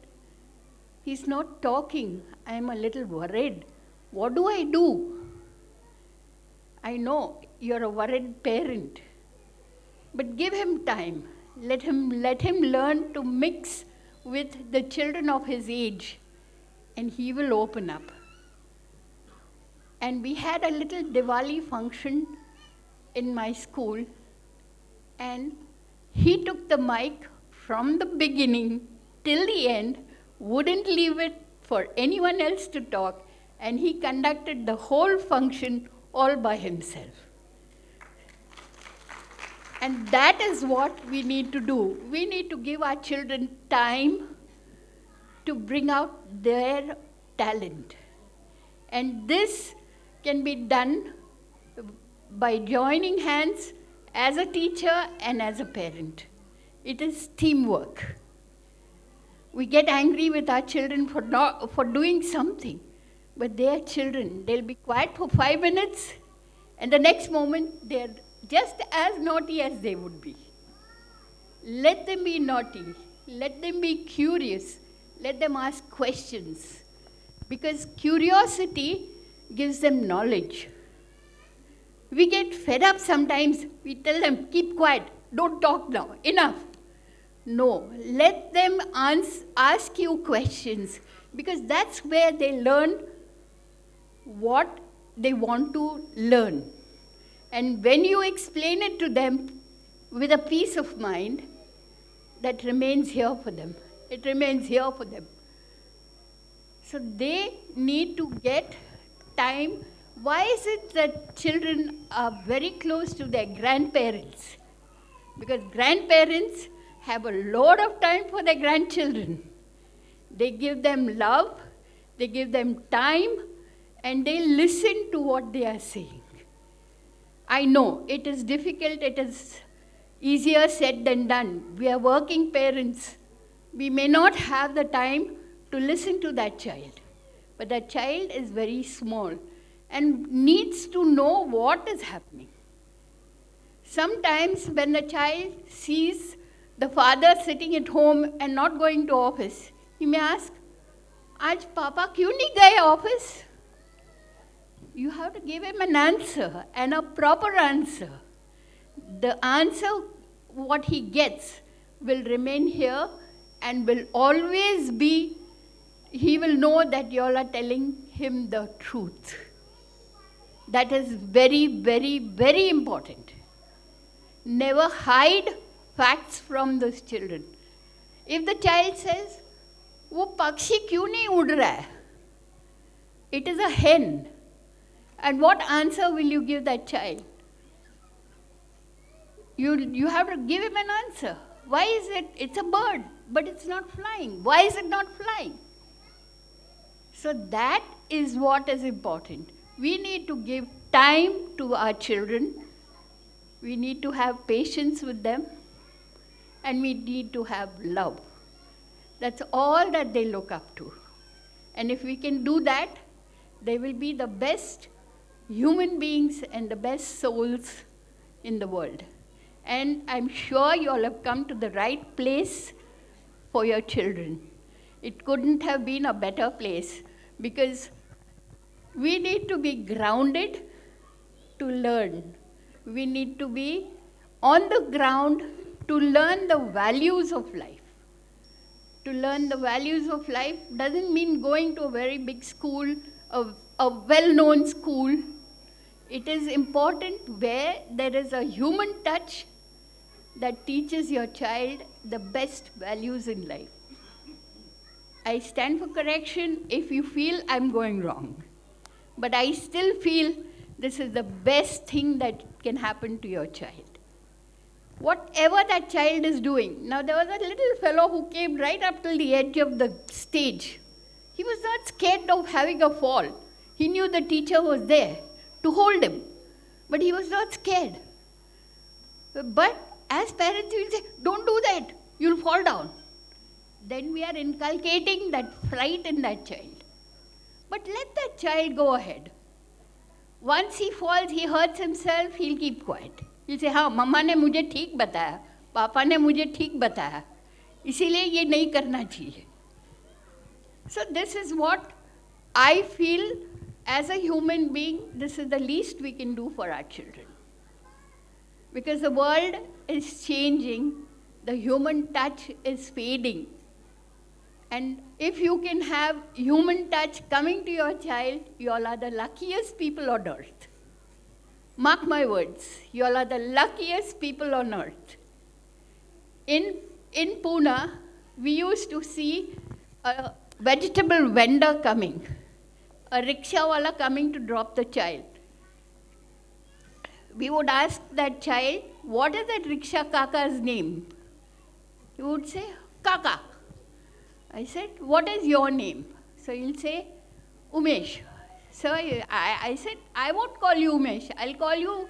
"He's not talking. I'm a little worried. What do I do?" I know you're a worried parent, but give him time. Let him learn to mix with the children of his age, and he will open up. And we had a little Diwali function in my school, and he took the mic from the beginning till the end, wouldn't leave it for anyone else to talk, and he conducted the whole function all by himself. And that is what we need to do. We need to give our children time to bring out their talent. And this can be done by joining hands as a teacher and as a parent. It is teamwork. We get angry with our children for doing something, but they are children. They'll be quiet for 5 minutes, and the next moment they're just as naughty as they would be. Let them be naughty. Let them be curious. Let them ask questions. Because curiosity gives them knowledge. We get fed up sometimes. We tell them, keep quiet. Don't talk now. Enough. No. Let them ask you questions. Because that's where they learn what they want to learn. And when you explain it to them with a peace of mind, that remains here for them. It remains here for them. So they need to get time. Why is it that children are very close to their grandparents? Because grandparents have a lot of time for their grandchildren. They give them love, they give them time, and they listen to what they are saying. I know it is difficult, it is easier said than done. We are working parents. We may not have the time to listen to that child. But that child is very small and needs to know what is happening. Sometimes when the child sees the father sitting at home and not going to office, he may ask, "Aaj Papa kyun nahi gaye office?" You have to give him an answer, and a proper answer. The answer, what he gets, will remain here and will always be, he will know that you all are telling him the truth. That is very, very, very important. Never hide facts from those children. If the child says, "वो पक्षी क्यों नहीं उड़ रहा है?" It is a hen. And what answer will you give that child? You have to give him an answer. Why is it? It's a bird, but it's not flying. Why is it not flying? So that is what is important. We need to give time to our children. We need to have patience with them. And we need to have love. That's all that they look up to. And if we can do that, they will be the best human beings and the best souls in the world. And I'm sure you all have come to the right place for your children. It couldn't have been a better place, because we need to be grounded to learn. We need to be on the ground to learn the values of life. To learn the values of life doesn't mean going to a very big school, a well-known school. It is important where there is a human touch that teaches your child the best values in life. I stand for correction if you feel I'm going wrong. But I still feel this is the best thing that can happen to your child. Whatever that child is doing. Now there was a little fellow who came right up till the edge of the stage. He was not scared of having a fall. He knew the teacher was there to hold him. But he was not scared. But as parents, we will say, "Don't do that, you'll fall down." Then we are inculcating that fright in that child. But let that child go ahead. Once he falls, he hurts himself, he'll keep quiet. He'll say, "हाँ, मम्मा ने मुझे ठीक बताया, पापा ने मुझे ठीक बताया, इसीलिए ये नहीं करना चाहिए." So this is what I feel as a human being, this is the least we can do for our children. Because the world is changing, the human touch is fading. And if you can have human touch coming to your child, you all are the luckiest people on earth. Mark my words, you all are the luckiest people on earth. In Pune, we used to see a vegetable vendor coming, a rickshawala coming to drop the child. We would ask that child, "What is that rickshaw kaka's name?" He would say, "Kaka." I said, "What is your name?" So he'll say, "Umesh." So I said, I won't call you Umesh. I'll call you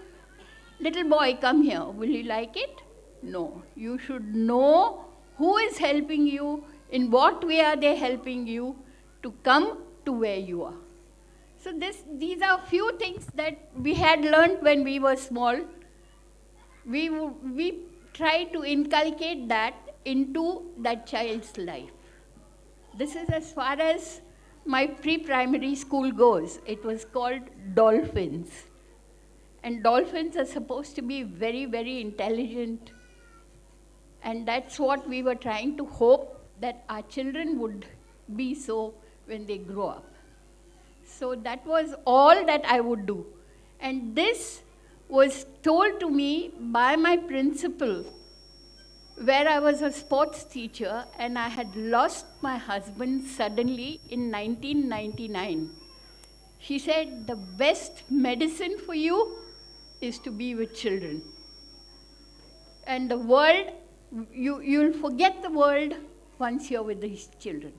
little boy, come here. Will you like it? No. You should know who is helping you, in what way are they helping you to come to where you are. So these are few things that we had learned when we were small. We try to inculcate that into that child's life. This is as far as my pre-primary school goes. It was called Dolphins. And dolphins are supposed to be very, very intelligent. And that's what we were trying to hope that our children would be so when they grow up. So that was all that I would do. And this was told to me by my principal, where I was a sports teacher and I had lost my husband suddenly in 1999. She said, the best medicine for you is to be with children. And the world, you'll forget the world once you're with these children.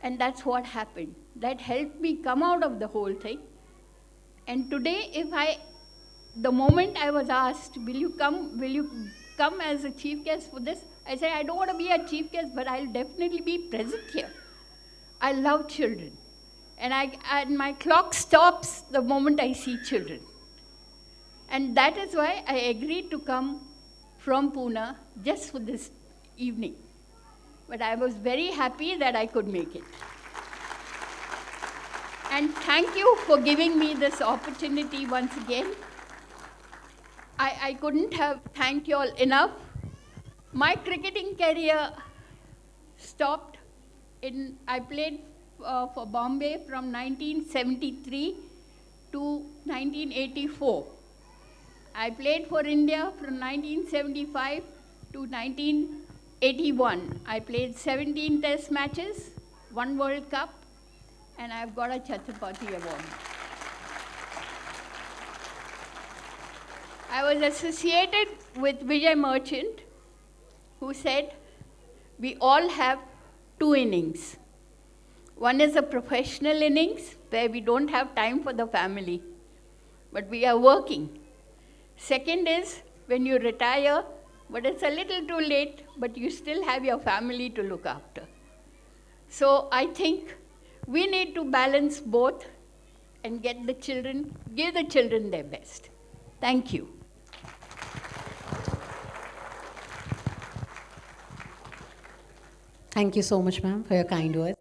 And that's what happened. That helped me come out of the whole thing. And today, the moment I was asked, will you come as a chief guest for this? I said, I don't want to be a chief guest, but I'll definitely be present here. I love children. And my clock stops the moment I see children. And that is why I agreed to come from Pune just for this evening. But I was very happy that I could make it. And thank you for giving me this opportunity once again. I couldn't have thanked you all enough. My cricketing career stopped I played for Bombay from 1973 to 1984. I played for India from 1975 to 1981. I played 17 test matches, 1 World Cup, and I've got a Chhatrapati Award. I was associated with Vijay Merchant, who said, we all have 2 innings. One is a professional innings, where we don't have time for the family, but we are working. Second is when you retire, but it's a little too late, but you still have your family to look after. So I think we need to balance both and give the children their best. Thank you. Thank you so much, ma'am, for your kind words.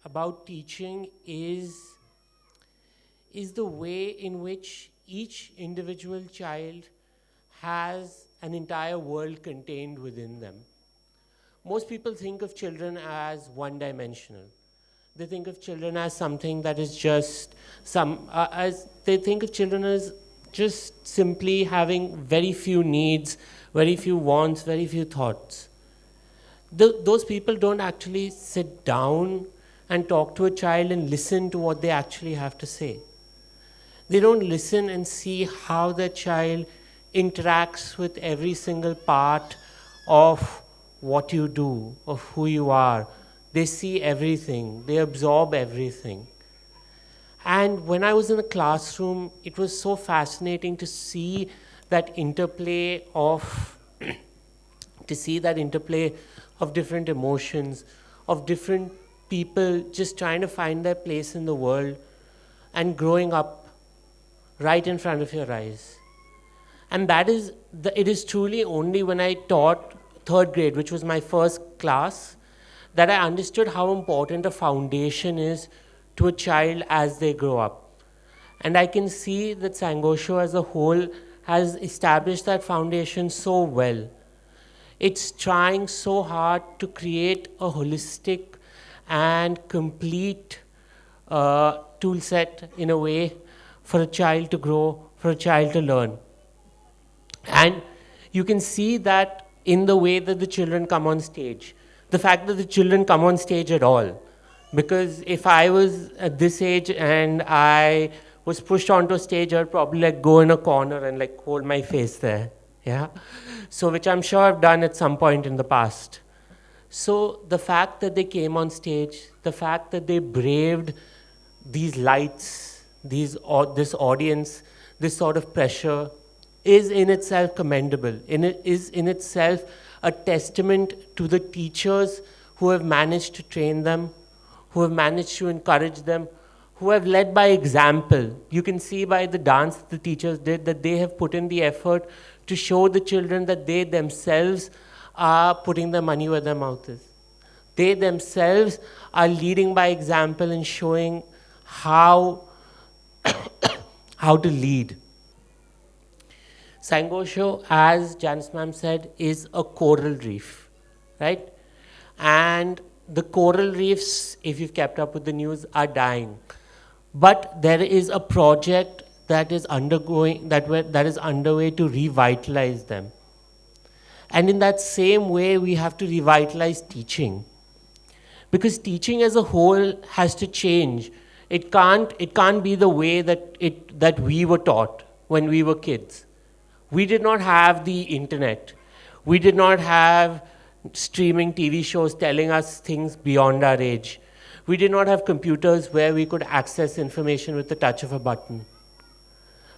About teaching is the way in which each individual child has an entire world contained within them. Most people think of children as one-dimensional. They think of children as something that is just they think of children as just simply having very few needs, very few wants, very few thoughts. Those people don't actually sit down and talk to a child and listen to what they actually have to say. They don't listen and see how the child interacts with every single part of what you do, of who you are. They see everything, they absorb everything. And when I was in the classroom, it was so fascinating to see that interplay of different emotions, of different people just trying to find their place in the world and growing up right in front of your eyes. And it is truly only when I taught third grade, which was my first class, that I understood how important a foundation is to a child as they grow up. And I can see that Sangosho as a whole has established that foundation so well. It's trying so hard to create a holistic and complete tool set in a way for a child to grow, for a child to learn. And you can see that in the way that the children come on stage. The fact that the children come on stage at all. Because if I was at this age and I was pushed onto a stage, I'd probably like go in a corner and like hold my face there. Yeah. So which I'm sure I've done at some point in the past. So the fact that they came on stage, the fact that they braved these lights, this audience, this sort of pressure, is in itself commendable. It is in itself a testament to the teachers who have managed to train them, who have managed to encourage them, who have led by example. You can see by the dance the teachers did that they have put in the effort to show the children that they themselves are putting their money where their mouth is. They themselves are leading by example and showing how to lead. Sangosho, as Janice ma'am said, is a coral reef, right? And the coral reefs, if you've kept up with the news, are dying. But there is a project that is underway to revitalize them. And in that same way, we have to revitalize teaching. Because teaching as a whole has to change. It can't be the way that we were taught when we were kids. We did not have the internet. We did not have streaming TV shows telling us things beyond our age. We did not have computers where we could access information with the touch of a button.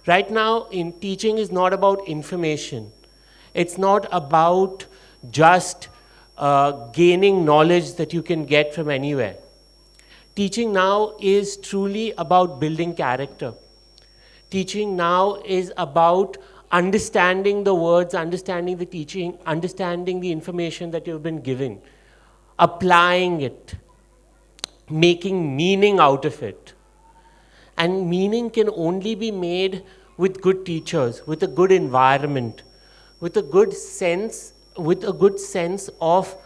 Right now, teaching is not about information. It's not about just gaining knowledge that you can get from anywhere. Teaching now is truly about building character. Teaching now is about understanding the words, understanding the teaching, understanding the information that you've been given, applying it, making meaning out of it. And meaning can only be made with good teachers, with a good environment, with a good sense of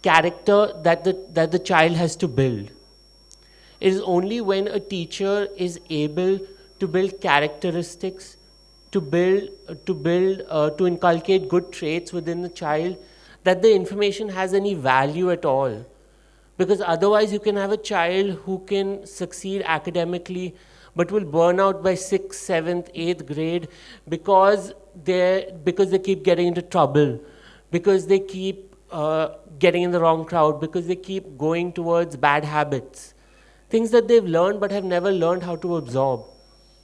character that the child has to build. It is only when a teacher is able to build characteristics, to inculcate good traits within the child, that the information has any value at all. Because otherwise you can have a child who can succeed academically but will burn out by 6th, 7th, 8th grade because they keep getting into trouble, because they keep getting in the wrong crowd, because they keep going towards bad habits. Things that they've learned but have never learned how to absorb.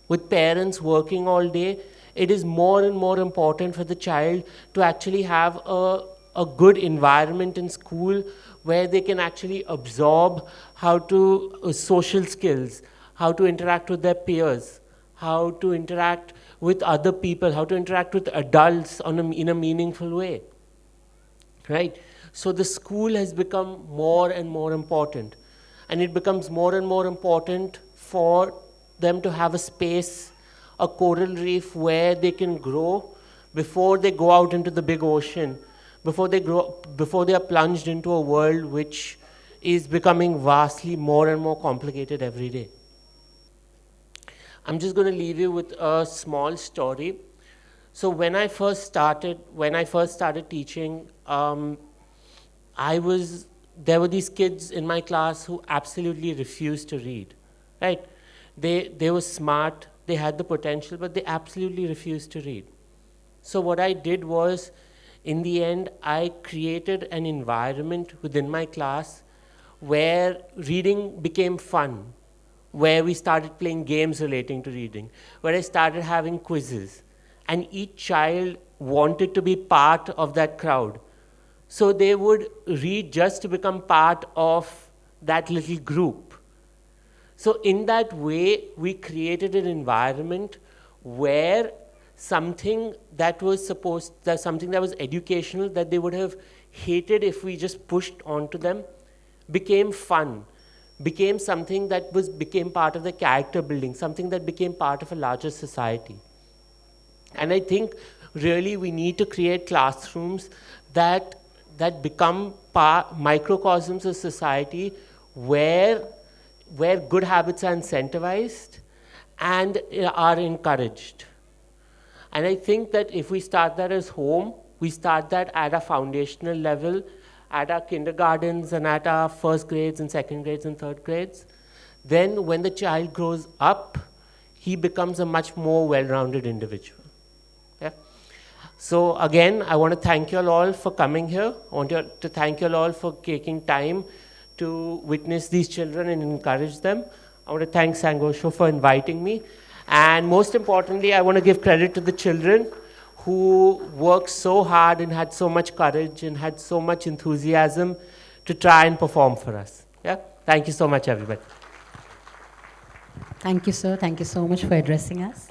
With parents working all day, it is more and more important for the child to actually have a good environment in school where they can actually absorb how to social skills, how to interact with their peers, how to interact with other people, how to interact with adults in a meaningful way, right? So the school has become more and more important, and it becomes more and more important for them to have a space, a coral reef where they can grow before they go out into the big ocean, before they are plunged into a world which is becoming vastly more and more complicated every day. I'm just going to leave you with a small story. So when I first started teaching, there were these kids in my class who absolutely refused to read, right? They were smart, they had the potential, but they absolutely refused to read. So what I did was, in the end, I created an environment within my class where reading became fun, where we started playing games relating to reading, where I started having quizzes, and each child wanted to be part of that crowd. So they would read just to become part of that little group. So in that way, we created an environment where something that was something that was educational, that they would have hated if we just pushed onto them, became fun, became something that became part of the character building, something that became part of a larger society. And I think really we need to create classrooms that become microcosms of society where good habits are incentivized and are encouraged. And I think that if we start that as home, we start that at a foundational level, at our kindergartens and at our first grades and second grades and third grades, then when the child grows up, he becomes a much more well-rounded individual. Yeah? So again, I want to thank you all for coming here. I want to thank you all for taking time to witness these children and encourage them. I want to thank Sangosho for inviting me. And most importantly, I want to give credit to the children who worked so hard and had so much courage and had so much enthusiasm to try and perform for us. Yeah? Thank you so much, everybody. Thank you, sir. Thank you so much for addressing us.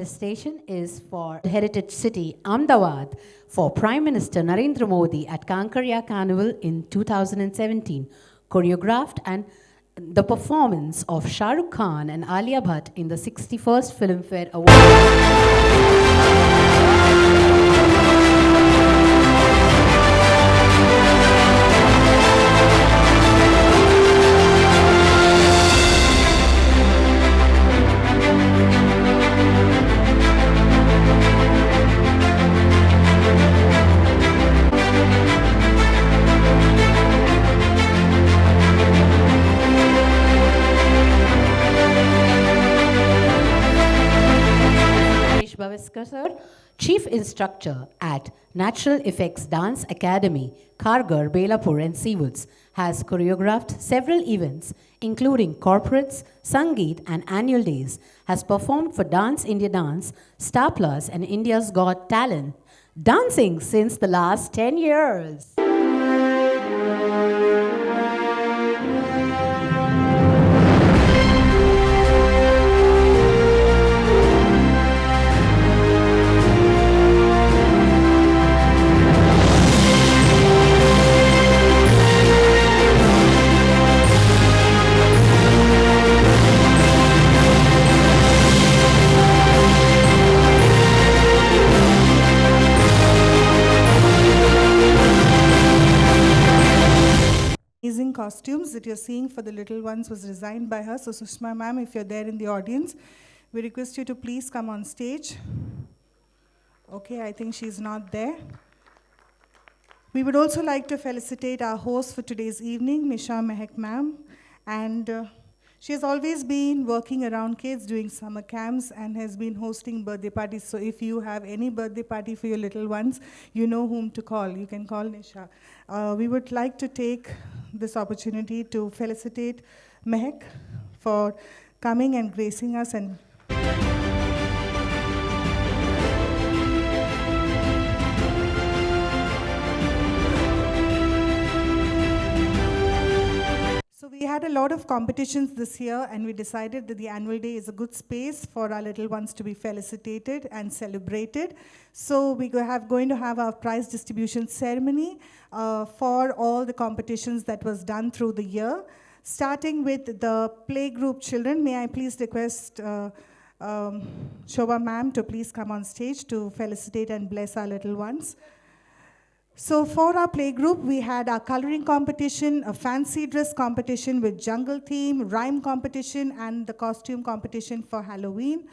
Station is for heritage city Ahmedabad for Prime Minister Narendra Modi at Kankarya Carnival in 2017, choreographed and the performance of Shah Rukh Khan and Alia Bhatt in the 61st Filmfare Award. Sir, Chief Instructor at Natural Effects Dance Academy, Kharghar, Belapur and Seawoods, has choreographed several events, including corporates, Sangeet and annual days, has performed for Dance India Dance, Star Plus and India's Got Talent, dancing since the last 10 years. Amazing costumes that you're seeing for the little ones was designed by her. So Sushma ma'am, if you're there in the audience, we request you to please come on stage. Okay, I think she's not there. We would also like to felicitate our host for today's evening, Misha Mehak ma'am. And she has always been working around kids, doing summer camps, and has been hosting birthday parties. So if you have any birthday party for your little ones, you know whom to call. You can call Nisha. We would like to take this opportunity to felicitate Mehak for coming and gracing us and so we had a lot of competitions this year, and we decided that the annual day is a good space for our little ones to be felicitated and celebrated. So we going to have our prize distribution ceremony for all the competitions that was done through the year. Starting with the playgroup children, may I please request Shobha ma'am to please come on stage to felicitate and bless our little ones. So for our playgroup, we had our coloring competition, a fancy dress competition with jungle theme, rhyme competition, and the costume competition for Halloween.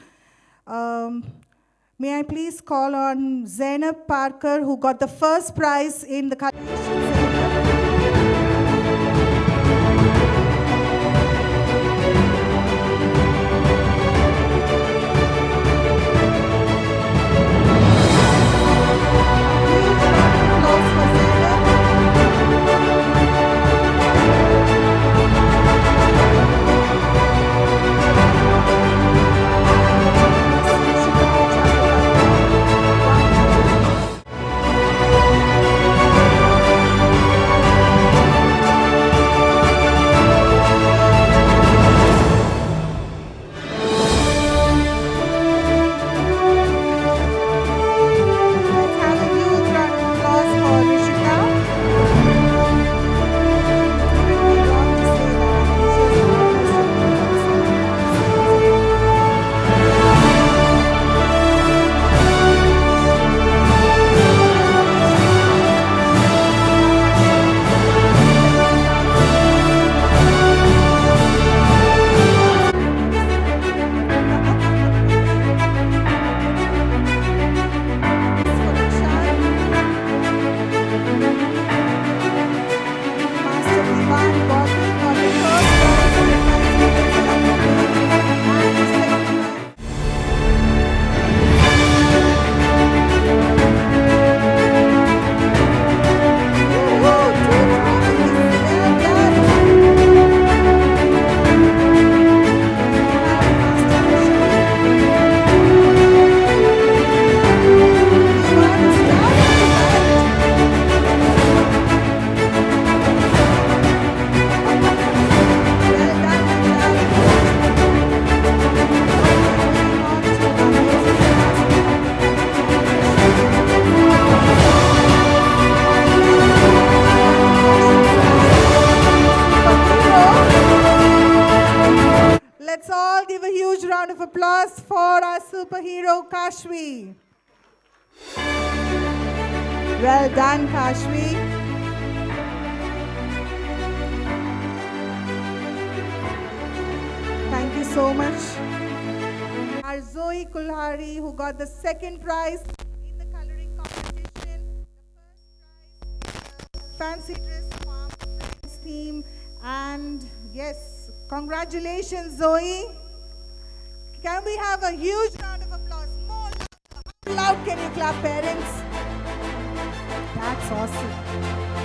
May I please call on Zainab Parker, who got the first prize in the superhero Kashvi. Well done, Kashvi. Thank you so much. Our Zoe Kulhari, who got the second prize in the coloring competition, the first prize in the fancy dress farm friends theme, and yes, congratulations, Zoe. Can we have a huge round of applause? More loud. How loud can you clap, parents? That's awesome.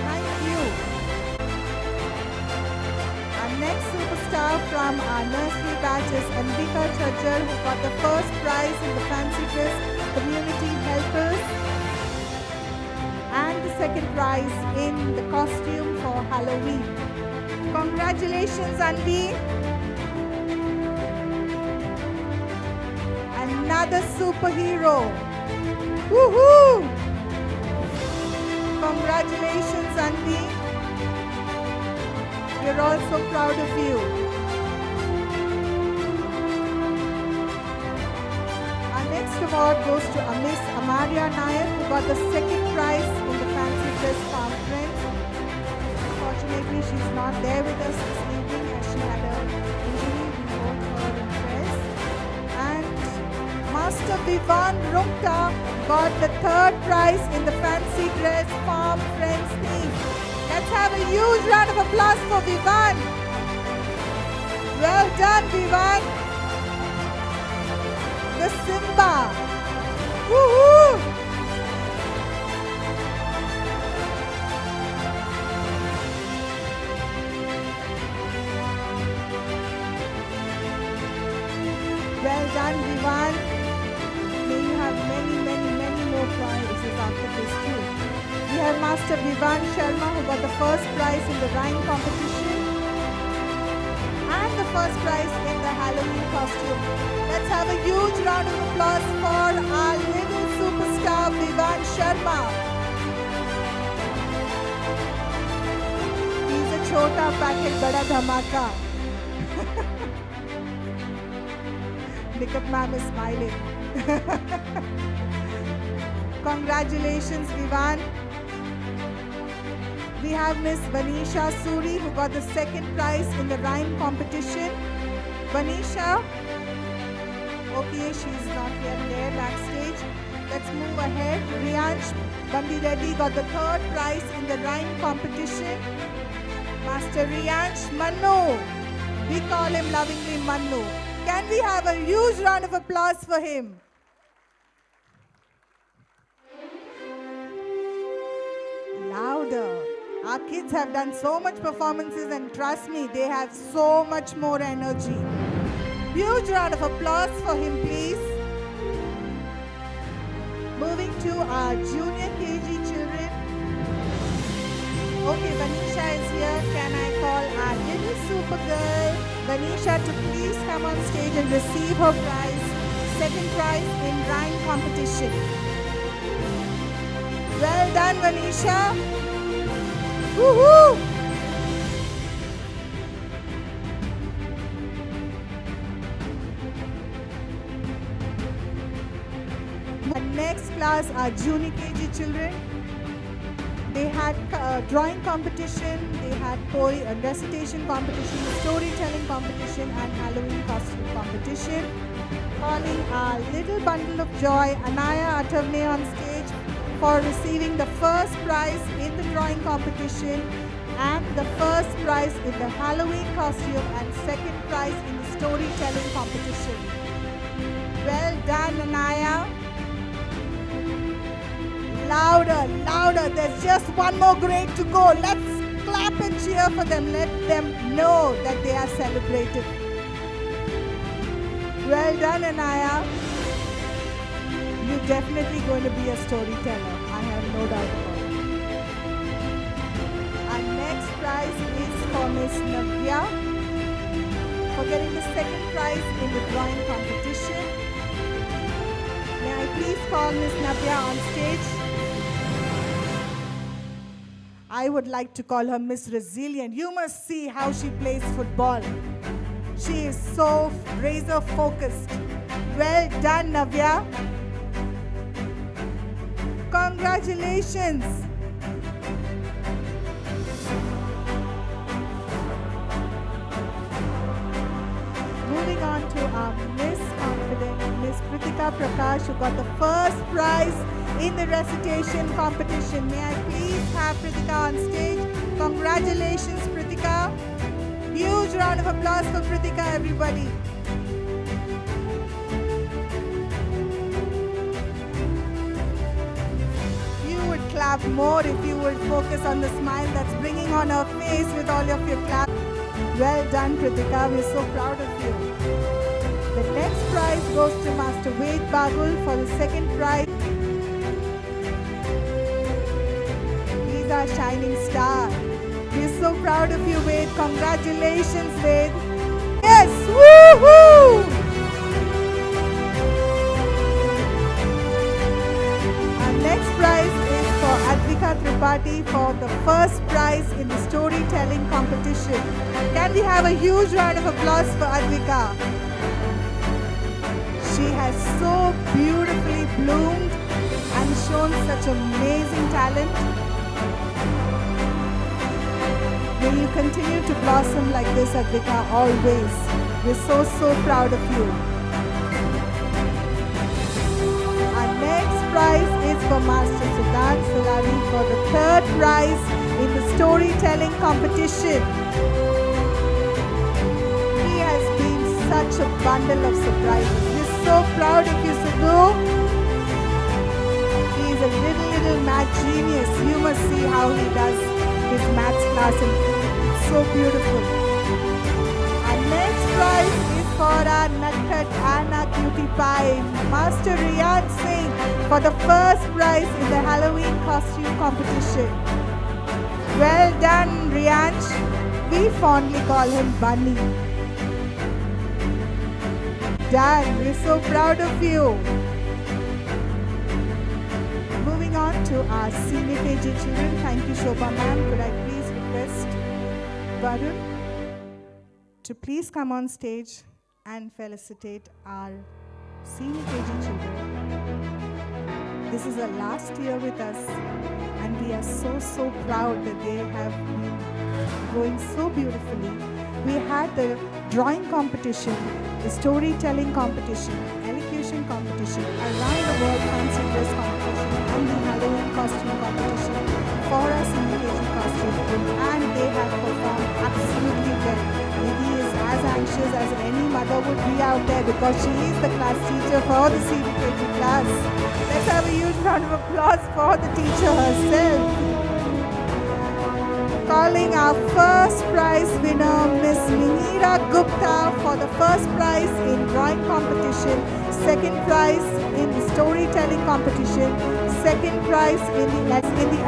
Thank you. Our next superstar from our nursery batch is Ambika Chajjar, who got the first prize in the fancy dress community helpers and the second prize in the costume for Halloween. Congratulations, Anvi. Another superhero. Woohoo! Congratulations, Anvi. We're all so proud of you. Our next award goes to Miss Amaria Nayak, who got the second prize in the Fancy Dress Farm Friends. Unfortunately, she's not there with us this evening as she had an injury. We wrote her in prayers. And Master Vivan Rumta got the third prize in the Fancy Dress Farm Friends theme. Let's have a huge round of applause for Vivan. Well done, Vivan. The Simba. Woohoo! Well done, Vivan. May you have many more prizes after this too. We have Master Vivan Sharma, who got the first prize in the rhyme competition and the first prize in the Halloween costume. Let's have a huge round of applause for our little superstar Vivan Sharma. He's a chota packet, bada dhamaka. Nikat ma'am is smiling. Congratulations, Vivan. We have Miss Vanisha Suri, who got the second prize in the rhyme competition. Vanisha, okay, she's not yet there backstage. Let's move ahead. Riyansh Bandi Reddy got the third prize in the rhyme competition. Master Riyansh Mannu, we call him lovingly Mannu. Can we have a huge round of applause for him? Louder. Our kids have done so much performances, and trust me, they have so much more energy. Huge round of applause for him, please. Moving to our junior KG children. Okay, Vanisha is here. Can I call our little super girl, Vanisha, to please come on stage and receive her prize, second prize in rhyme competition. Well done, Vanisha. Woohoo! The next class are junior KG children. They had drawing competition, they had recitation competition, storytelling competition, and Halloween costume competition. Calling our little bundle of joy, Anaya Atavne, on stage for receiving the first prize in the drawing competition and the first prize in the Halloween costume and second prize in the storytelling competition. Well done, Anaya. Louder, louder. There's just one more grade to go. Let's clap and cheer for them. Let them know that they are celebrated. Well done, Anaya. You're definitely going to be a storyteller. I have no doubt about it. Our next prize is for Miss Navya for getting the second prize in the drawing competition. May I please call Miss Navya on stage? I would like to call her Miss Resilient. You must see how she plays football. She is so razor focused. Well done, Navya. Congratulations. Moving on to our Miss Confident, Miss Pritika Prakash, who got the first prize in the recitation competition. May I please have Pritika on stage? Congratulations, Pritika. Huge round of applause for Pritika, everybody. You would clap more if you would focus on the smile that's bringing on her face with all of your clap. Well done, Pritika. We're so proud of you. The next prize goes to Master Ved Bagul for the second prize. He's our shining star. We're so proud of you, Ved. Congratulations, Ved. Yes, woohoo! Our next prize is for Advika Tripathi for the first prize in the storytelling competition. Can we have a huge round of applause for Advika? She has so beautifully bloomed and shown such amazing talent. May you continue to blossom like this, Advika, always. We're so proud of you. Our next prize is for Master Siddharth Sulari for the third prize in the storytelling competition. He has been such a bundle of surprises. We're so proud of you, Sidhu. He is a little math genius. You must see how he does his maths class, and it's so beautiful. Our next prize is for our Nakhat Anna Cutie Pie, Master Riyad Singh, for the first prize in the Halloween costume competition. Well done, Riyansh. We fondly call him Bunny. Done. We're so proud of you. Moving on to our senior KG children. Thank you, Shobha ma'am. Could I please request Varun to please come on stage and felicitate our senior KG children. This is their last year with us, and we are so proud that they have been going so beautifully. We had the drawing competition, the storytelling competition, elocution competition, around the world fancy dress competition, and the Halloween costume competition for us in the KG costume, and they have performed absolutely well. Nidhi is as anxious as any mother would be out there because she is the class teacher for the CBKG class. Let's have a huge round of applause for the teacher herself. Calling our first prize winner, Miss Mihira Gupta, for the first prize in drawing competition, second prize in the storytelling competition, second prize in the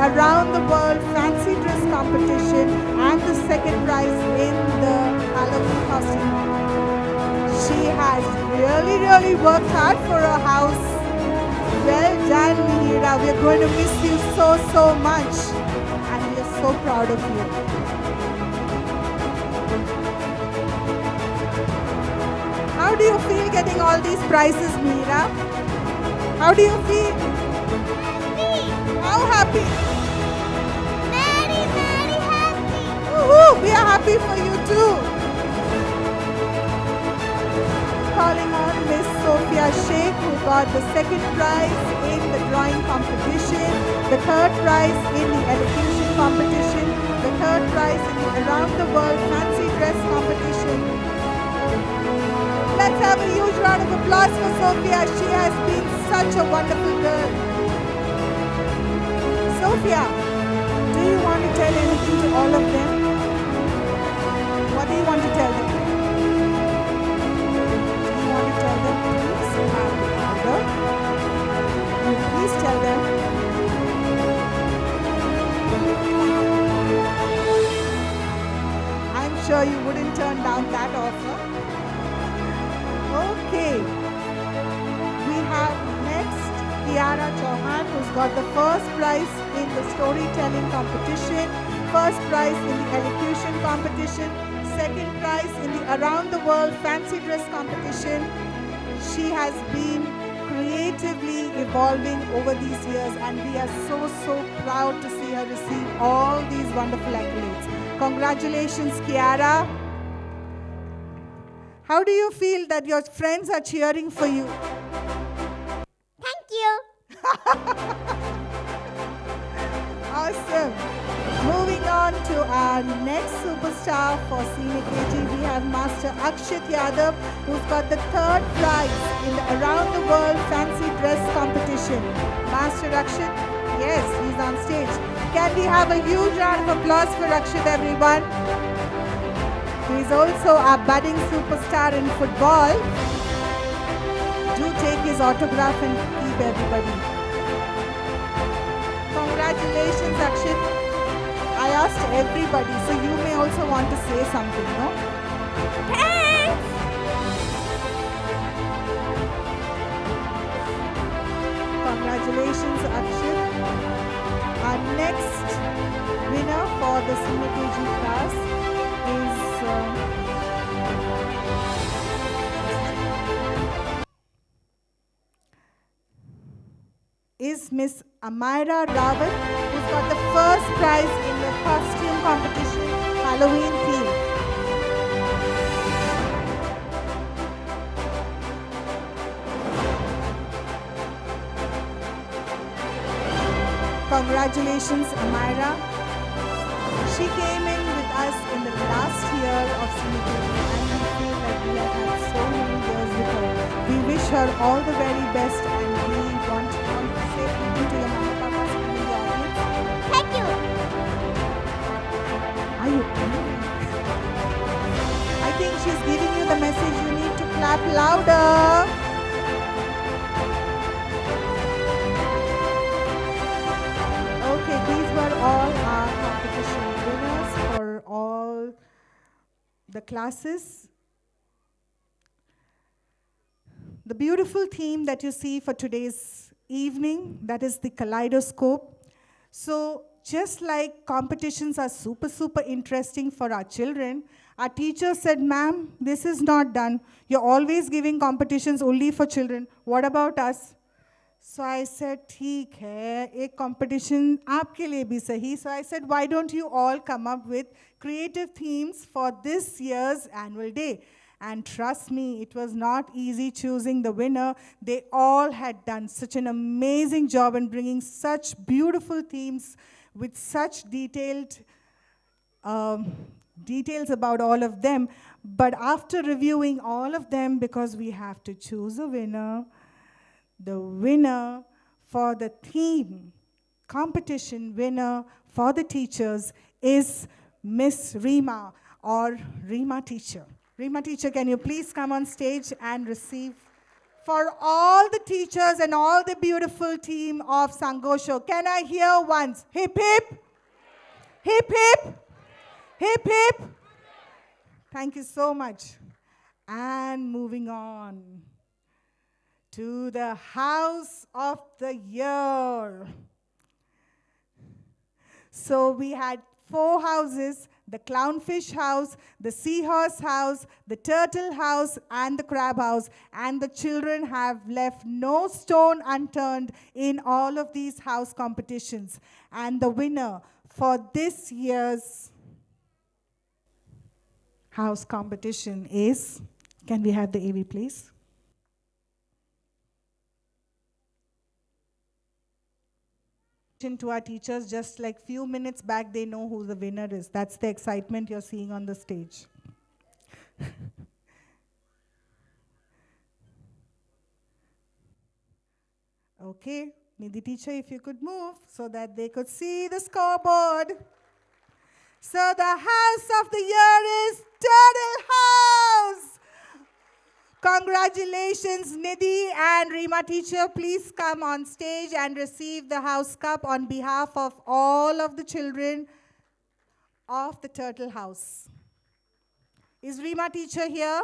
around the world fancy dress competition, and the second prize in the Halloween costume. She has really worked hard for her house. Well done, Mihira. We're going to miss you so much. And we are so proud of you. How do you feel getting all these prizes, Meera? How do you feel? Happy. How happy? Very happy. Woohoo! We are happy for you too. Calling on Miss Sophia Sheikh, who got the second prize in the drawing competition, the third prize in the elocution competition, the third prize in the around the world fancy dress competition. Let's have a huge round of applause for Sophia. She has been such a wonderful girl. Sophia, do you want to tell anything to all of them? What do you want to tell them? Do you want to tell them, please? Louder. You please tell them. I'm sure you wouldn't turn down that offer. Okay. We have next Kiara Chauhan, who's got the first prize in the storytelling competition, first prize in the elocution competition, second prize in the around the world fancy dress competition. She has been creatively evolving over these years, and we are so, so proud to see her receive all these wonderful accolades. Congratulations, Kiara. How do you feel that your friends are cheering for you? Thank you. Awesome. Moving on to our next superstar for Senior KG, we have Master Akshit Yadav, who's got the third prize in the Around the World Fancy Dress Competition. Master Akshit, yes, he's on stage. Can we have a huge round of applause for Akshit, everyone? He's also a budding superstar in football. Do take his autograph and keep everybody. Congratulations, Akshit. I asked everybody, so you may also want to say something, no? Thanks. Congratulations, Akshit. Our next winner for the Senior KG class is Miss Amira Rawat, who's got the first prize in the costume competition Halloween theme. Congratulations, Amira. She came in with us in the last year of Senior KG, and we feel that we have had so many years with her. We wish her all the very best, and we want to say something to your mama papas in the audience. Thank you. Are you angry? I think she's giving you the message you need to clap louder. Okay, these were all our competition winners for all the classes. The beautiful theme that you see for today's evening, that is the Kaleidoscope. So just like competitions are super, super interesting for our children, our teacher said, ma'am, this is not done. You're always giving competitions only for children. What about us? So I said, ठीक है, एक competition आपके लिए भी सही. So I said, why don't you all come up with creative themes for this year's annual day? And trust me, it was not easy choosing the winner. They all had done such an amazing job in bringing such beautiful themes with such details about all of them. But after reviewing all of them, because we have to choose a winner, the winner for the theme competition winner for the teachers is Miss Rima, or Rima teacher. Rima teacher, can you please come on stage and receive for all the teachers and all the beautiful team of Sangosho. Can I hear once? Hip hip, hip hip, hip hip. Thank you so much. And moving on to the House of the Year. So we had 4 houses: the clownfish house, the seahorse house, the turtle house, and the crab house. And the children have left no stone unturned in all of these house competitions. And the winner for this year's house competition is, can we have the AV please? To our teachers, just like few minutes back, they know who the winner is. That's the excitement you're seeing on the stage. Okay, Nidhi teacher, if you could move so that they could see the scoreboard. So the house of the year is Turtle House. Congratulations, Nidhi and Rima teacher. Please come on stage and receive the house cup on behalf of all of the children of the Turtle House. Is Rima teacher here?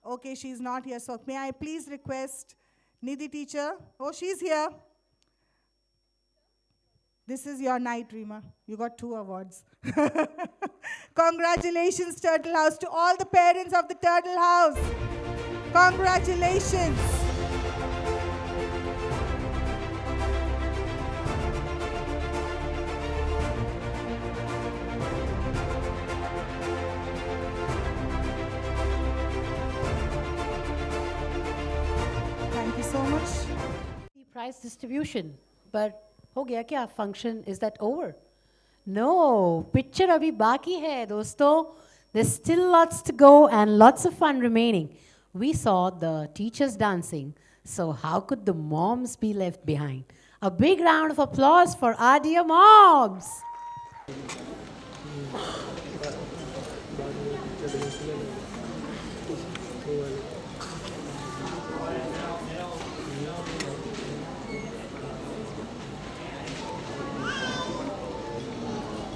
Okay, she's not here. So may I please request Nidhi teacher? Oh, she's here. This is your night, Rima. You got 2 awards. Congratulations, Turtle House, to all the parents of the Turtle House. Congratulations. Thank you so much. Prize distribution, but हो गया क्या function? Is that over? No, picture अभी बाकी है दोस्तों. There's still lots to go and lots of fun remaining. We saw the teachers dancing, so how could the moms be left behind? A big round of applause for our dear moms.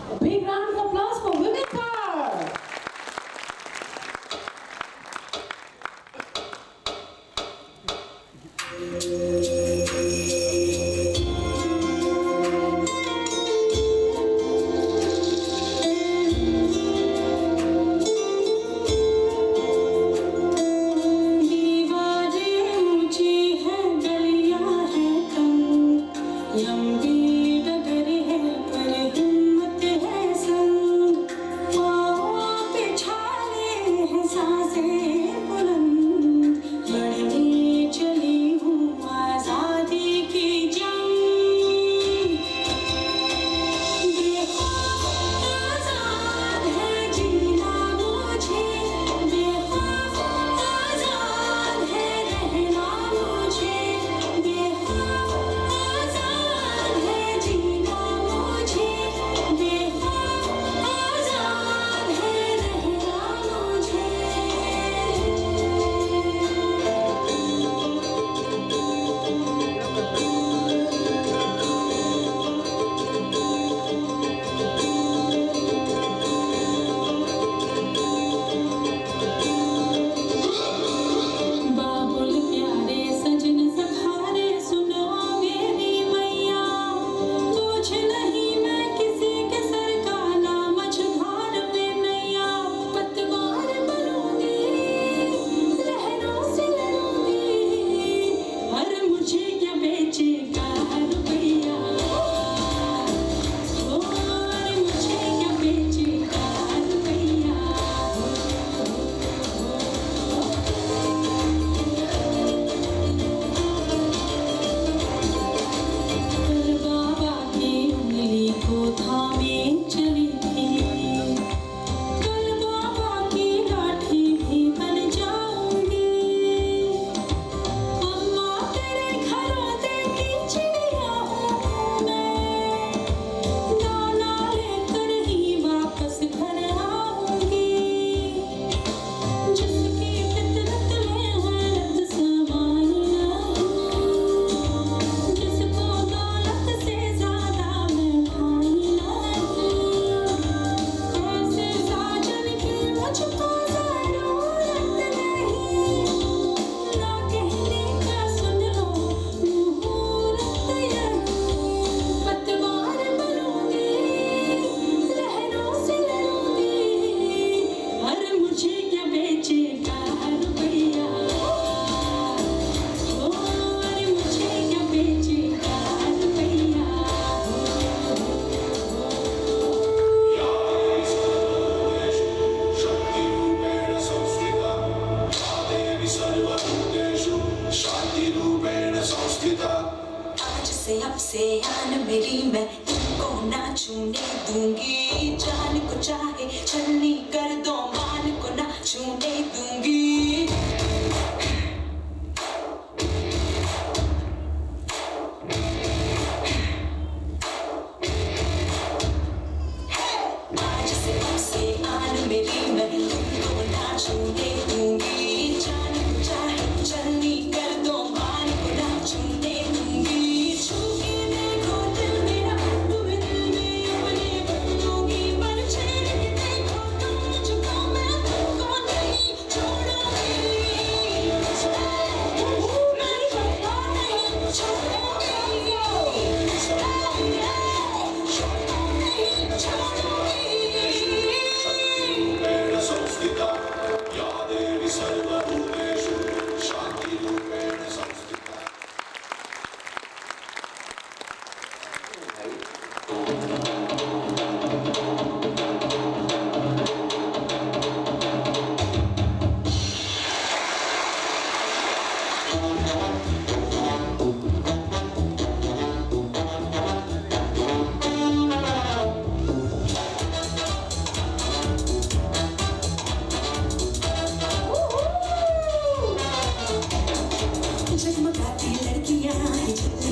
A big round of applause for Women Power.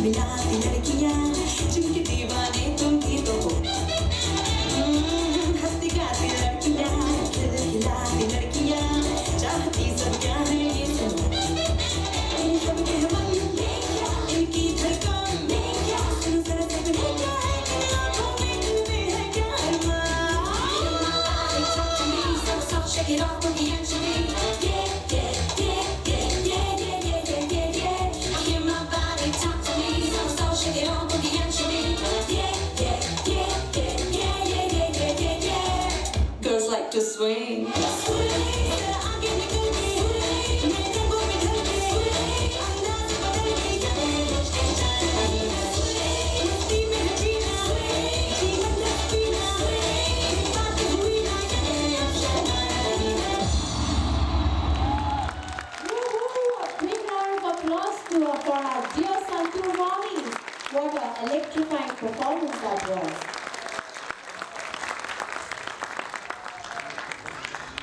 खिलखिलाती लड़कियां जिनके दीवाने तुम भी तो हो हंसती गाती लड़कियां खिलखिलाती लड़कियां चाहती सब क्या है ये सुनो इन सब के मन इनकी धड़कन सुनो जरा सपने क्या है इन आँखों में तुम्हें है क्या अरमान Shake it off with the energy. Yeah, yeah, yeah, yeah, yeah, yeah, yeah, yeah, yeah, yeah. I hear my body talk to me. So shake it off with the energy. Yeah, yeah, yeah, yeah, yeah, yeah, yeah, yeah, yeah, yeah. Girls like to swing. For our dear Santu Mommies. What an electrifying performance that was.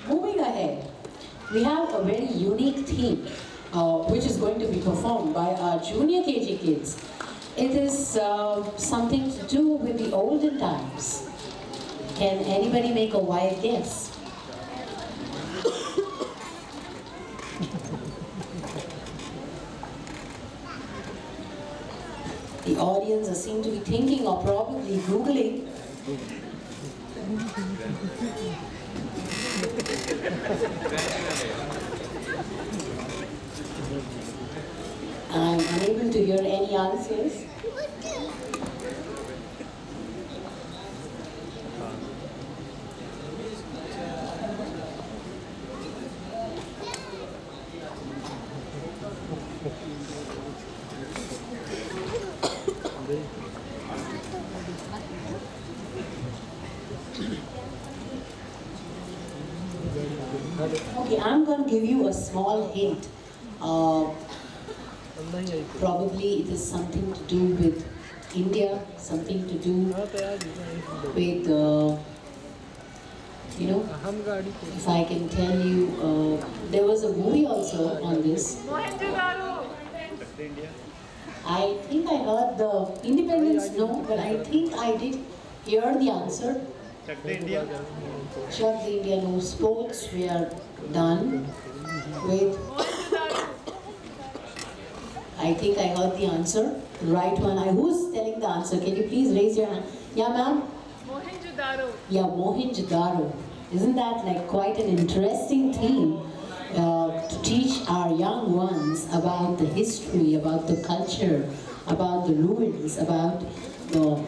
Moving ahead, we have a very unique theme which is going to be performed by our junior KG kids. It is something to do with the olden times. Can anybody make a wild guess? The audience seem to be thinking or probably Googling. I'm unable to hear any answers. Okay, I'm going to give you a small hint. Probably it is something to do with India, something to do with, you know, if I can tell you, there was a movie also on this. I think I heard the Independence, no, but I think I did hear the answer. Chuck the India. Chuck the India, no. Sports were done with. I think I heard the answer. Right one. Who's telling the answer? Can you please raise your hand? Yeah, ma'am? Mohenjo-daro. Yeah, Mohenjo-daro. Isn't that like quite an interesting theme to teach our young ones about the history, about the culture, about the ruins, about the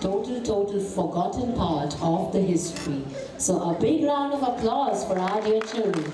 total forgotten part of the history. So a big round of applause for our dear children.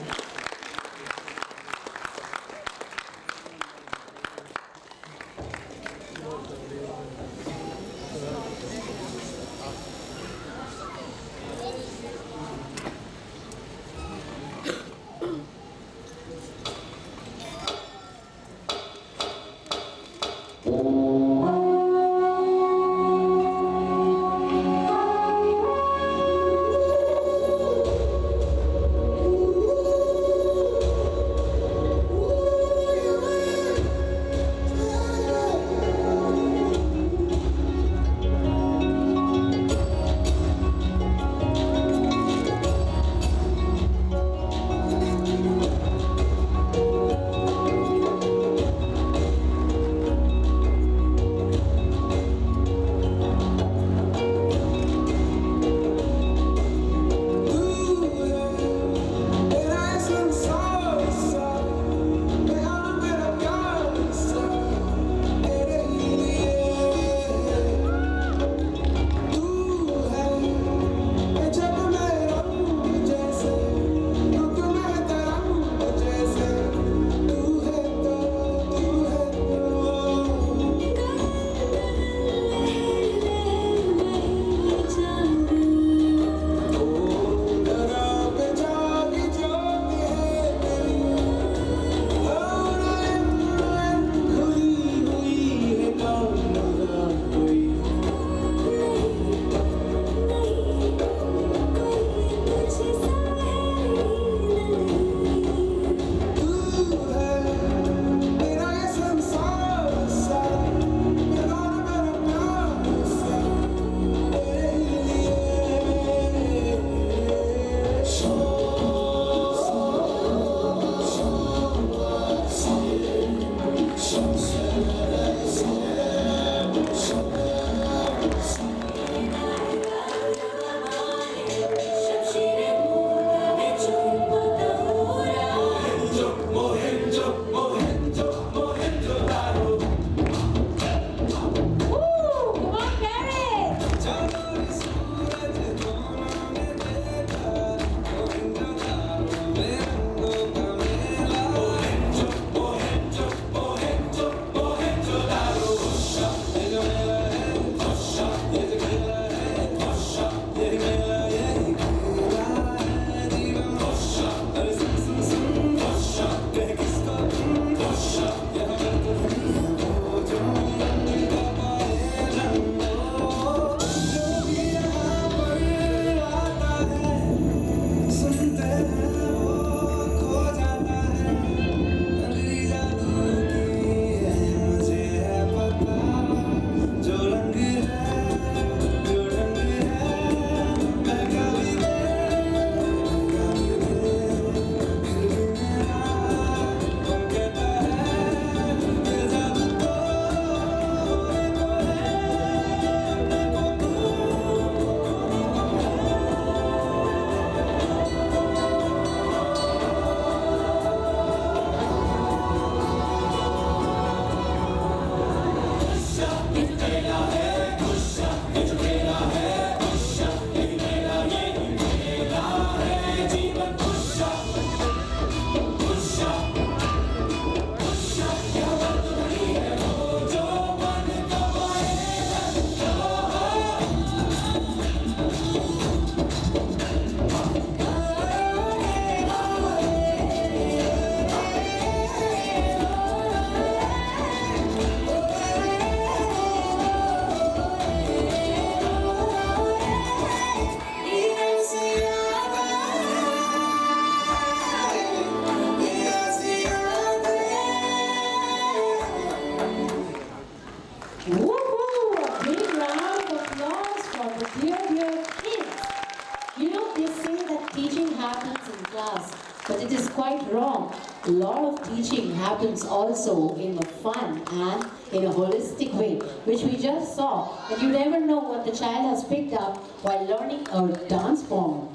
But it is quite wrong. A lot of teaching happens also in a fun and in a holistic way, which we just saw. And you never know what the child has picked up while learning a dance form.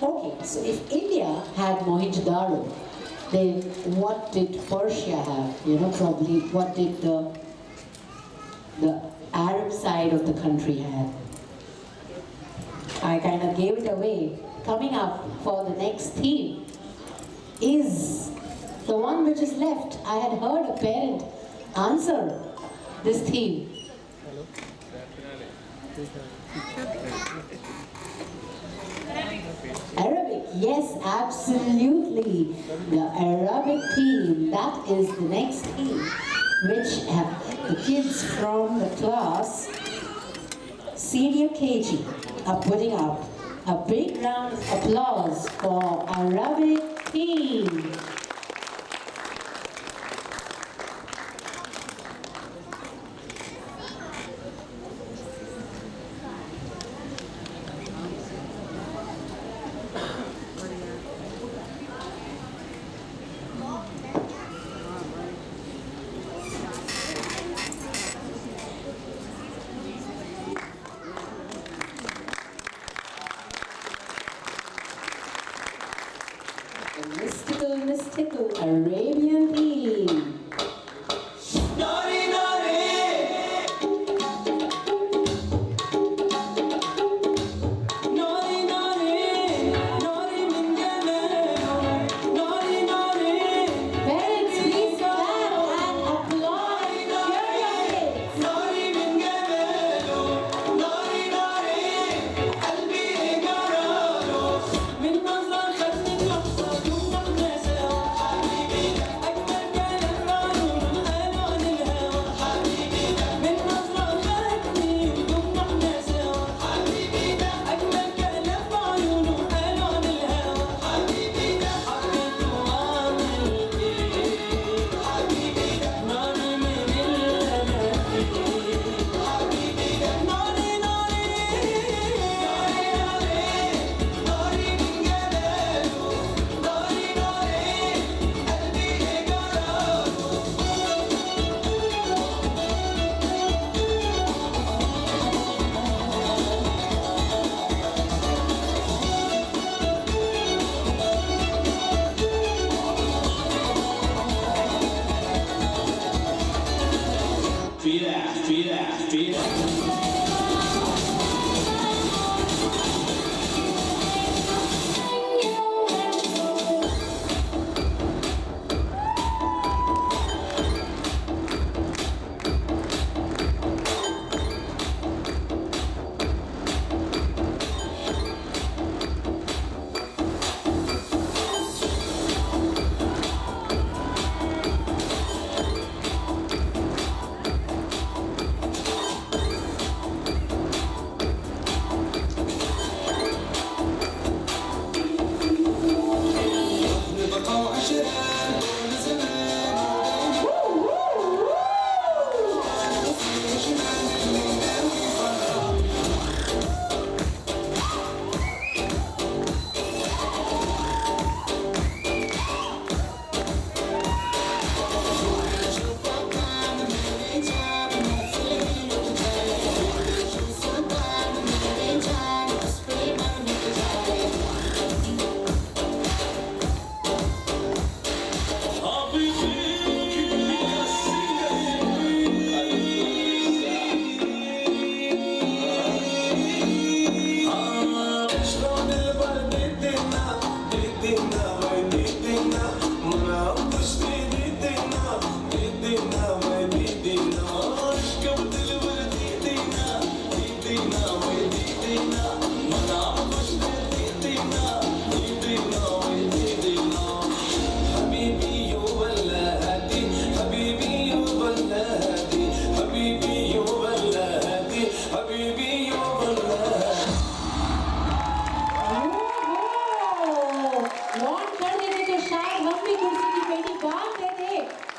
Okay, so if India had Mohenjo-daro, then what did Persia have? You know, probably what did the Arab side of the country have? I kind of gave it away. Coming up for the next theme is the one which is left. I had heard a parent answer this theme. Arabic, yes, absolutely. The Arabic theme, that is the next theme, which the kids from the class Senior KG are putting up. A big round of applause for Arabic theme.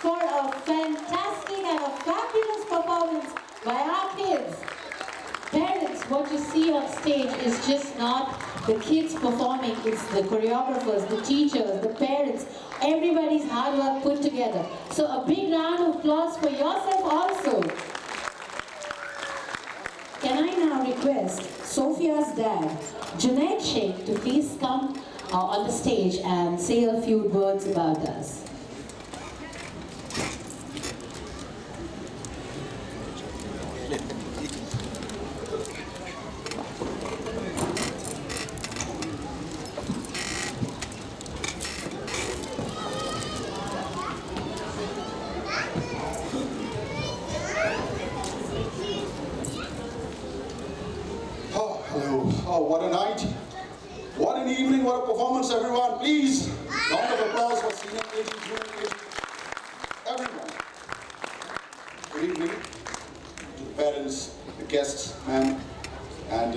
For a fantastic and a fabulous performance by our kids. Parents, what you see on stage is just not the kids performing, it's the choreographers, the teachers, the parents, everybody's hard work put together. So a big round of applause for yourself also. Can I now request Sophia's dad, Junaid Sheikh, to please come on the stage and say a few words about us. Oh, what a night. What an evening, what a performance, everyone. Please, round of applause for senior KG, junior KG, everyone. Good evening to the parents, the guests, ma'am, and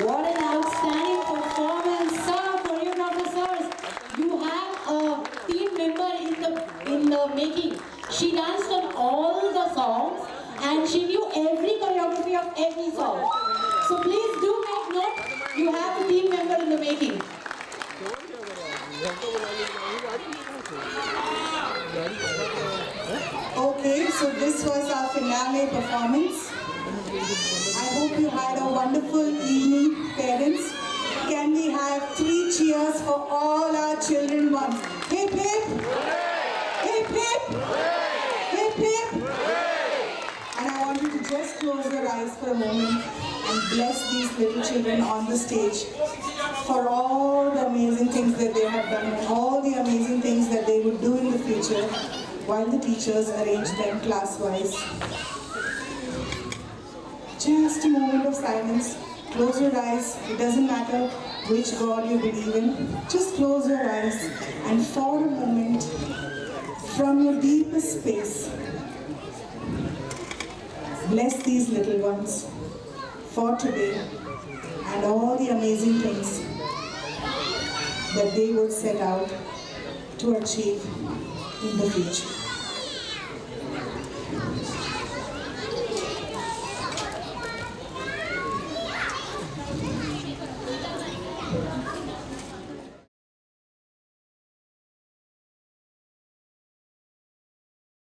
What an outstanding performance, sir, choreographers. You have a team member in the making. She danced on all the songs and she knew every choreography of every song. So please do make note, you have a team member in the making. Okay, so this was our finale performance. I hope you had a wonderful evening, parents. Can we have 3 cheers for all our children once? Hip hip! Hip hip! Hip hip! And I want you to just close your eyes for a moment and bless these little children on the stage for all the amazing things that they have done and all the amazing things that they would do in the future while the teachers arrange them class-wise. Just a moment of silence. Close your eyes. It doesn't matter which God you believe in. Just close your eyes and for a moment, from your deepest space, bless these little ones for today and all the amazing things that they would set out to achieve in the future.